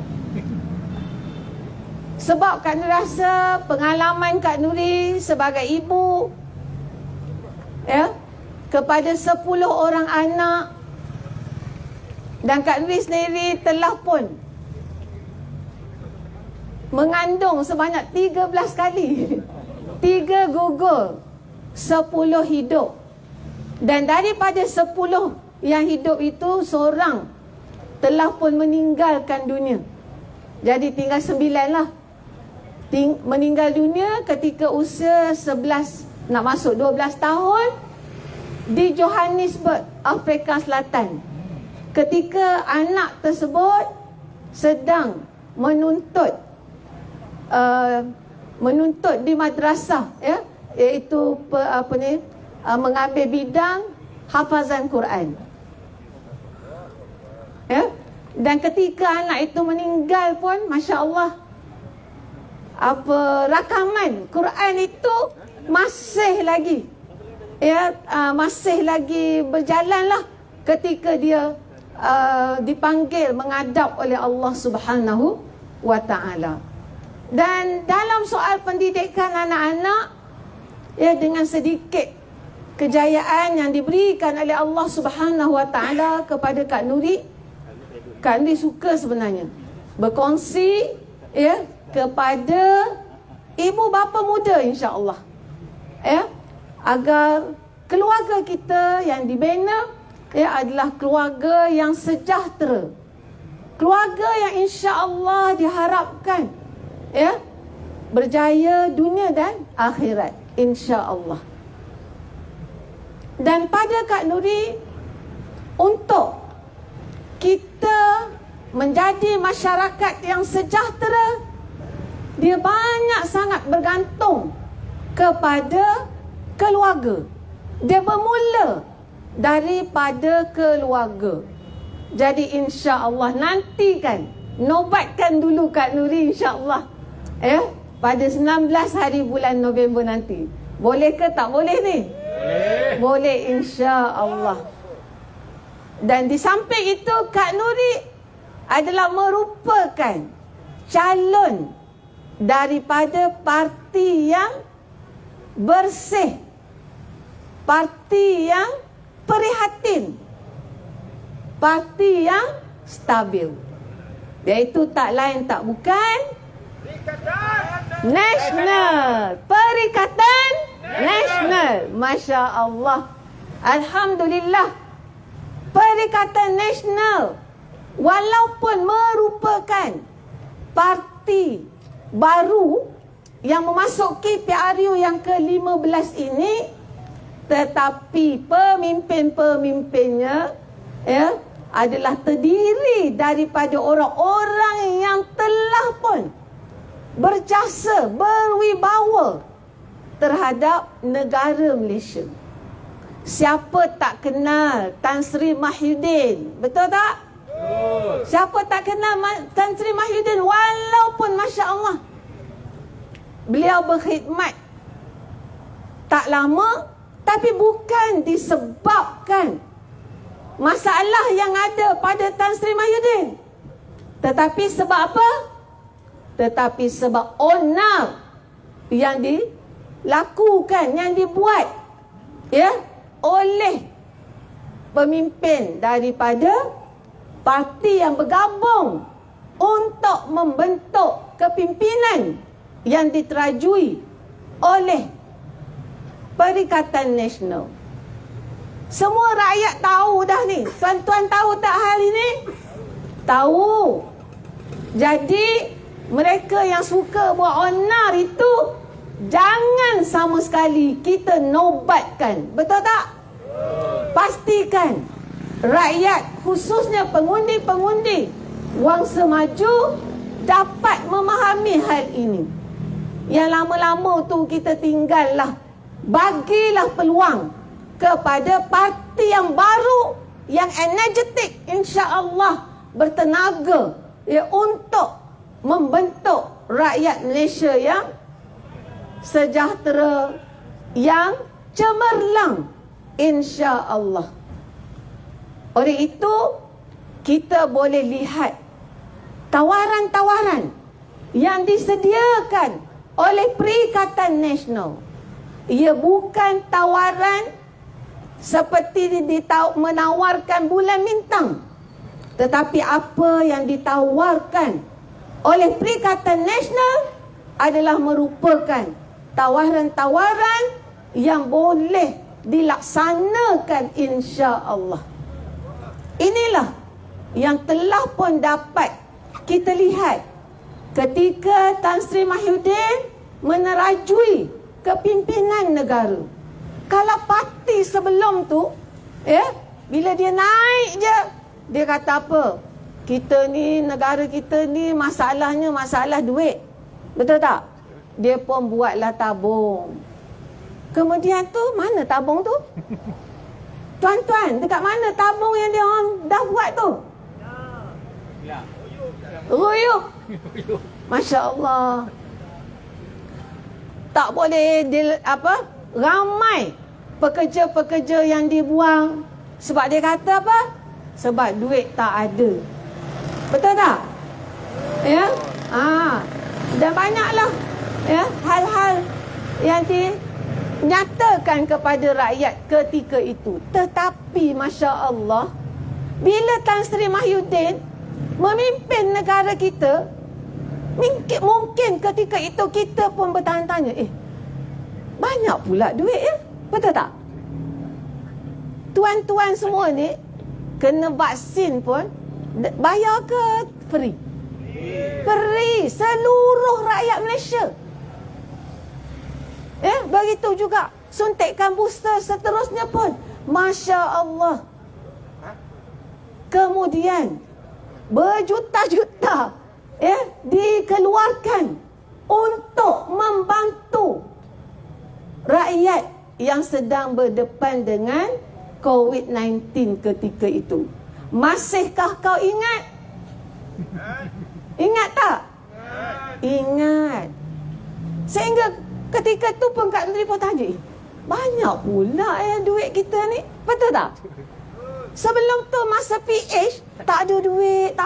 Sebab Kak Nuri rasa pengalaman Kak Nuri sebagai ibu, ya, kepada 10 orang anak, Dan Kak Nuri sendiri telah pun mengandung sebanyak 13 kali. 3 gugur, 10 hidup. Dan daripada 10 yang hidup itu, seorang telah pun meninggalkan dunia. Jadi tinggal 9 lah. Meninggal dunia ketika usia 11 nak masuk 12 tahun di Johannesburg, Afrika Selatan. Ketika anak tersebut sedang menuntut di madrasah, ya, iaitu mengambil bidang hafazan Quran. Ya? Dan ketika anak itu meninggal pun, masya-Allah, rakaman Quran itu masih lagi, ya, masih lagi berjalanlah ketika dia dipanggil menghadap oleh Allah Subhanahu wa taala. Dan dalam soal pendidikan anak-anak, ya, dengan sedikit kejayaan yang diberikan oleh Allah Subhanahu wa taala kepada Kak Nuri, Kak Nuri suka sebenarnya berkongsi, ya, kepada ibu bapa muda, insya-Allah, ya, agar keluarga kita yang dibina, ya, adalah keluarga yang sejahtera, keluarga yang insya-Allah diharapkan, ya, berjaya dunia dan akhirat, insya-Allah. Dan pada Kak Nuri, untuk kita menjadi masyarakat yang sejahtera, dia banyak sangat bergantung kepada keluarga. Dia bermula daripada keluarga. Jadi insya-Allah nantikan, nobatkan dulu Kak Nuri, insya-Allah, ya, pada 19 hari bulan November nanti. Boleh ke tak boleh ni? Boleh. Boleh, insya-Allah. Dan di samping itu, Kak Nuri adalah merupakan calon daripada parti yang bersih, parti yang prihatin, parti yang stabil, iaitu tak lain tak bukan Nasional, Perikatan Nasional. Masya Allah, alhamdulillah, Perikatan Nasional walaupun merupakan parti baru yang memasuki PRU yang ke-15 ini, tetapi pemimpin-pemimpinnya, ya, adalah terdiri daripada orang-orang yang telah pun berjasa, berwibawa terhadap negara Malaysia. Siapa tak kenal Tan Sri Mahyudin? Betul tak? Siapa tak kenal Tan Sri Mahyudin? Walaupun Masya Allah beliau berkhidmat tak lama, tapi bukan disebabkan masalah yang ada pada Tan Sri Mahyudin, tetapi sebab apa? Tetapi sebab onar yang dilakukan, yang dibuat, ya, oleh pemimpin daripada parti yang bergabung untuk membentuk kepimpinan yang diterajui oleh Perikatan Nasional. Semua rakyat tahu dah ni. Tuan-tuan tahu tak hal ini? Tahu. Jadi mereka yang suka buat onar itu, jangan sama sekali kita nobatkan. Betul tak? Pastikan rakyat, khususnya pengundi-pengundi Wangsa Maju, dapat memahami hal ini. Yang lama-lama tu kita tinggallah. Bagilah peluang kepada parti yang baru, yang energetik, insya-Allah bertenaga, ya, untuk membentuk rakyat Malaysia yang sejahtera, yang cemerlang, insya-Allah. Oleh itu, kita boleh lihat tawaran-tawaran yang disediakan oleh Perikatan Nasional. Ia bukan tawaran seperti menawarkan bulan bintang Tetapi apa yang ditawarkan oleh Perikatan Nasional adalah merupakan tawaran-tawaran yang boleh dilaksanakan insya-Allah. Inilah yang telah pun dapat kita lihat ketika Tan Sri Mahyudin menerajui kepimpinan negara. Kalau parti sebelum tu, bila dia naik je, dia kata apa? Kita ni, negara kita ni masalahnya masalah duit. Betul tak? Dia pun buatlah tabung. Kemudian tu, mana tabung tu? Tuan-tuan, dekat mana tabung yang dia orang dah buat tu? Ruyuk. Masya Allah. Tak boleh ramai pekerja-pekerja yang dibuang. Sebab dia kata apa? Sebab duit tak ada. Betul tak? Ya? Dan banyaklah hal-hal yang dinyatakan kepada rakyat ketika itu. Tetapi Masya Allah, bila Tan Sri Mahyudin memimpin negara kita, mungkin ketika itu kita pun bertanya-tanya, banyak pula duit ya? Betul tak? Tuan-tuan semua ni kena vaksin pun bayar ke free? Free. Seluruh rakyat Malaysia. Begitu juga suntikan booster seterusnya pun. Masya Allah. Kemudian berjuta-juta dikeluarkan untuk membantu rakyat yang sedang berdepan dengan COVID-19 ketika itu. Masihkah kau ingat? Ingat tak? Ingat. Sehingga ketika tu pun Kak Menteri pun tanya, banyak pula duit kita ni. Betul tak? Sebelum tu masa PH, tak ada duit.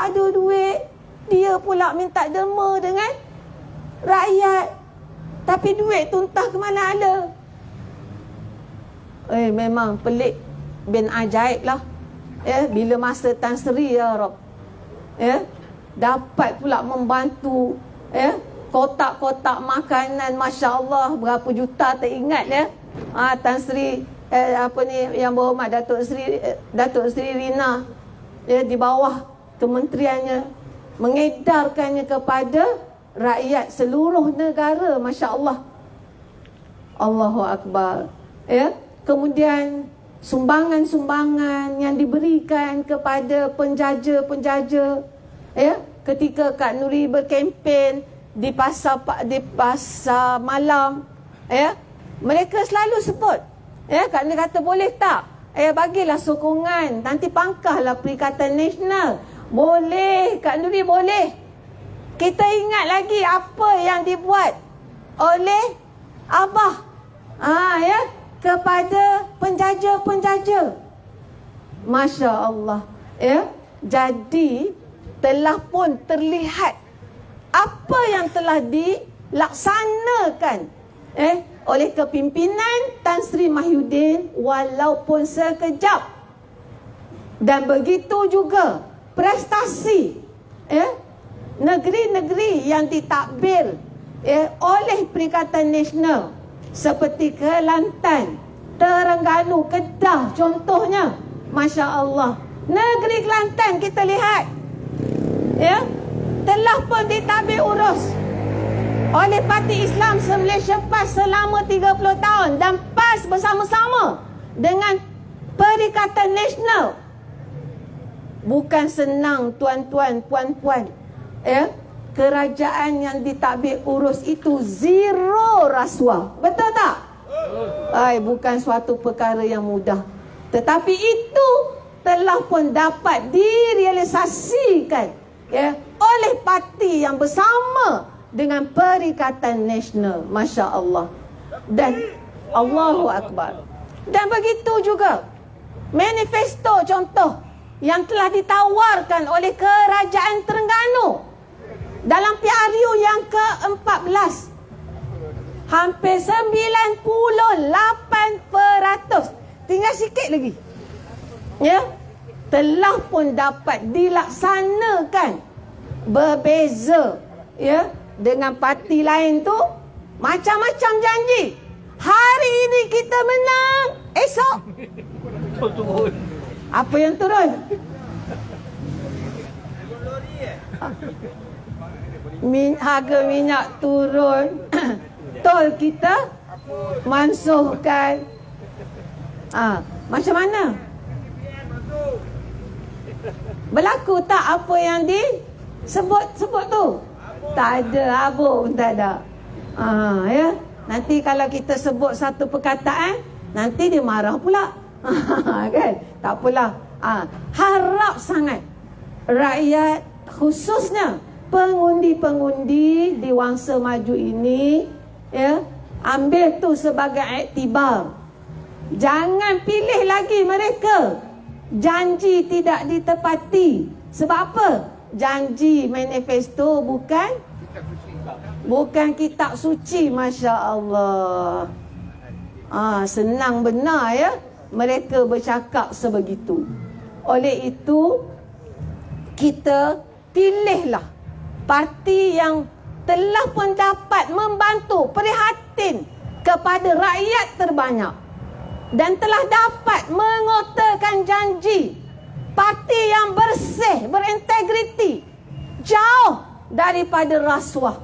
Dia pula minta derma dengan rakyat. Tapi duit tu entah ke mana ada. Memang pelik bin ajaib lah. Bila masa Tan Sri ya Rob, dapat pula membantu kotak-kotak makanan, Masya Allah, berapa juta tak ingat Tan Sri yang berhormat Datuk Sri Rina di bawah kementeriannya mengedarkannya kepada rakyat seluruh negara. Masya Allah. Allahu Akbar. Kemudian sumbangan-sumbangan yang diberikan kepada penjaja-penjaja. Ketika Kak Nuri berkempen di pasar malam, mereka selalu sebut. Kak Nuri kata, boleh tak? Bagilah sokongan, nanti pangkahlah Perikatan Nasional. Boleh, Kak Nuri boleh. Kita ingat lagi apa yang dibuat oleh Abah kepada penjaja-penjaja. Masya Allah. Jadi telah pun terlihat apa yang telah dilaksanakan oleh kepimpinan Tan Sri Mahyudin walaupun sekejap. Dan begitu juga prestasi negeri-negeri yang ditadbir oleh Perikatan Nasional seperti Kelantan, Terengganu, Kedah contohnya. Masya Allah. Negeri Kelantan kita lihat telah pun ditadbir urus oleh Parti Islam Malaysia PAS selama 30 tahun dan PAS bersama-sama dengan Perikatan Nasional. Bukan senang tuan-tuan, puan-puan. Kerajaan yang ditadbir urus itu zero rasuah. Betul tak? Bukan suatu perkara yang mudah. Tetapi itu telah pun dapat direalisasikan oleh parti yang bersama dengan Perikatan Nasional. Masya Allah. Dan Allahu Akbar. Dan begitu juga manifesto contoh yang telah ditawarkan oleh Kerajaan Terengganu dalam PRU yang ke-14. Hampir 98%. Tinggal sikit lagi. telah pun dapat dilaksanakan berbeza ya dengan parti lain tu macam-macam janji. Hari ini kita menang, esok Turun. apa yang turun? Harga minyak turun, tol kita mansuhkan. Macam mana? Berlaku tak apa yang disebut tu? Tak ada, apa pun tak ada. Ya. Nanti kalau kita sebut satu perkataan, nanti dia marah pula. Kan? Tak apalah. Harap sangat rakyat, khususnya pengundi-pengundi di Wangsa Maju ini, ya, ambil tu sebagai iktibar. Jangan pilih lagi mereka. Janji tidak ditepati. Sebab apa? Janji manifesto bukan kitab suci. Masya Allah. Senang benar ya mereka bercakap sebegitu. Oleh itu, kita pilihlah parti yang telah pun dapat membantu, prihatin kepada rakyat terbanyak dan telah dapat mengotakan janji. Parti yang bersih, berintegriti, jauh daripada rasuah.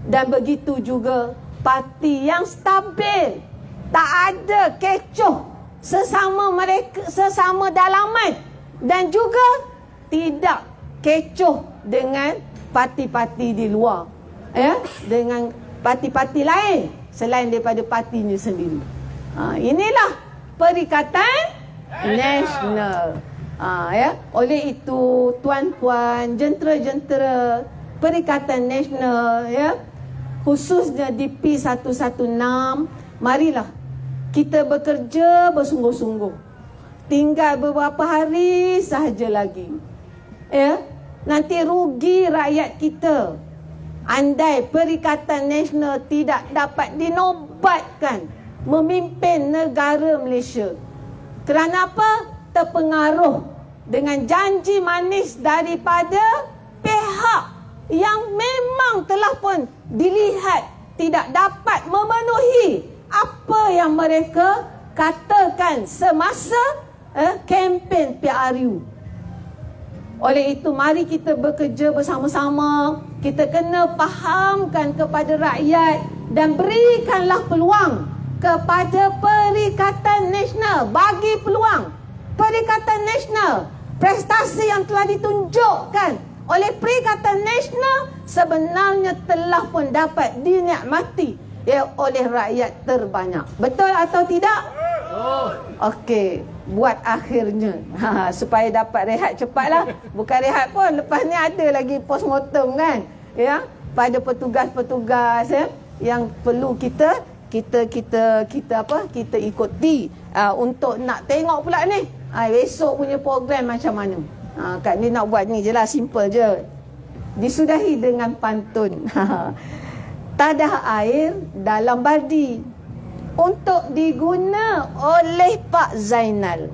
Dan begitu juga parti yang stabil, tak ada kecoh sesama mereka, sesama dalaman, dan juga tidak kecoh dengan parti-parti di luar, ya, dengan parti-parti lain selain daripada partinya sendiri. Inilah Perikatan Nasional. Ya, oleh itu tuan-tuan, jentera-jentera Perikatan Nasional, ya, khususnya di P116, marilah kita bekerja bersungguh-sungguh. Tinggal beberapa hari sahaja lagi. Ya, nanti rugi rakyat kita andai Perikatan Nasional tidak dapat dinobatkan memimpin negara Malaysia. Kerana apa? Terpengaruh dengan janji manis daripada pihak yang memang telah pun dilihat tidak dapat memenuhi apa yang mereka katakan semasa kempen PRU. Oleh itu, mari kita bekerja bersama-sama. Kita kena fahamkan kepada rakyat dan berikanlah peluang kepada Perikatan Nasional. Bagi peluang Perikatan Nasional. Prestasi yang telah ditunjukkan oleh Perikatan Nasional sebenarnya telah pun dapat dinikmati oleh rakyat terbanyak. Betul atau tidak? Okey, buat akhirnya supaya dapat rehat cepatlah. Bukan rehat pun, lepas ni ada lagi postmortem kan, ya, pada petugas-petugas yang perlu kita ikuti untuk nak tengok pula ni besok punya program macam mana. Kat ni nak buat ni je lah, simple je. Disudahi dengan pantun. Tadah air dalam baldi untuk diguna oleh Pak Zainal.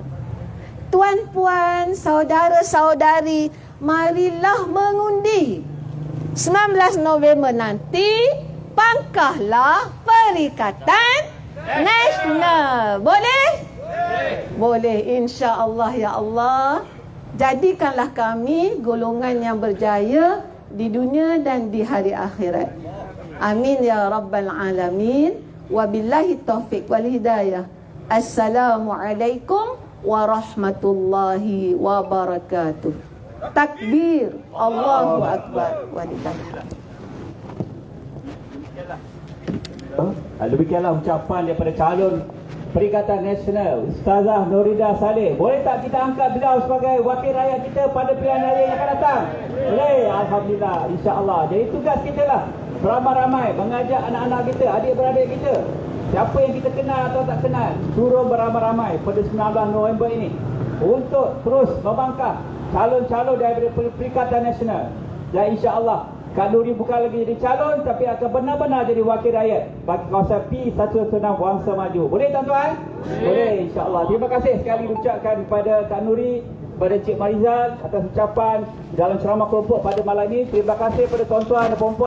Tuan-puan, saudara-saudari, marilah mengundi. 19 November nanti, pangkahlah Perikatan Nasional. Boleh? Boleh, insya-Allah ya Allah. Jadikanlah kami golongan yang berjaya di dunia dan di hari akhirat. Amin ya rabbal alamin. Wabillahi taufiq wal hidayah. Assalamualaikum warahmatullahi wabarakatuh. Takbir, Allahu akbar, walillahil hamd. Demikianlah ucapan daripada calon Perikatan Nasional Ustazah Nurida Saleh. Boleh tak kita angkat beliau sebagai wakil rakyat kita pada pilihan raya yang akan datang? Boleh, alhamdulillah, insya-Allah. Jadi tugas kita lah beramai-ramai mengajak anak-anak kita, adik-beradik kita, siapa yang kita kenal atau tak kenal, suruh beramai-ramai pada 19 November ini untuk terus membangkang calon-calon daripada Perikatan Nasional. Dan insya-Allah Kak Nuri bukan lagi jadi calon, tapi akan benar-benar jadi wakil rakyat bagi kawasan P116 Wangsa Maju. Boleh tuan-tuan? Boleh, insya-Allah. Terima kasih sekali ucapkan kepada Kak Nuri, kepada Cik Marizal atas ucapan dalam ceramah kelompok pada malam ini. Terima kasih kepada tuan-tuan dan puan-puan.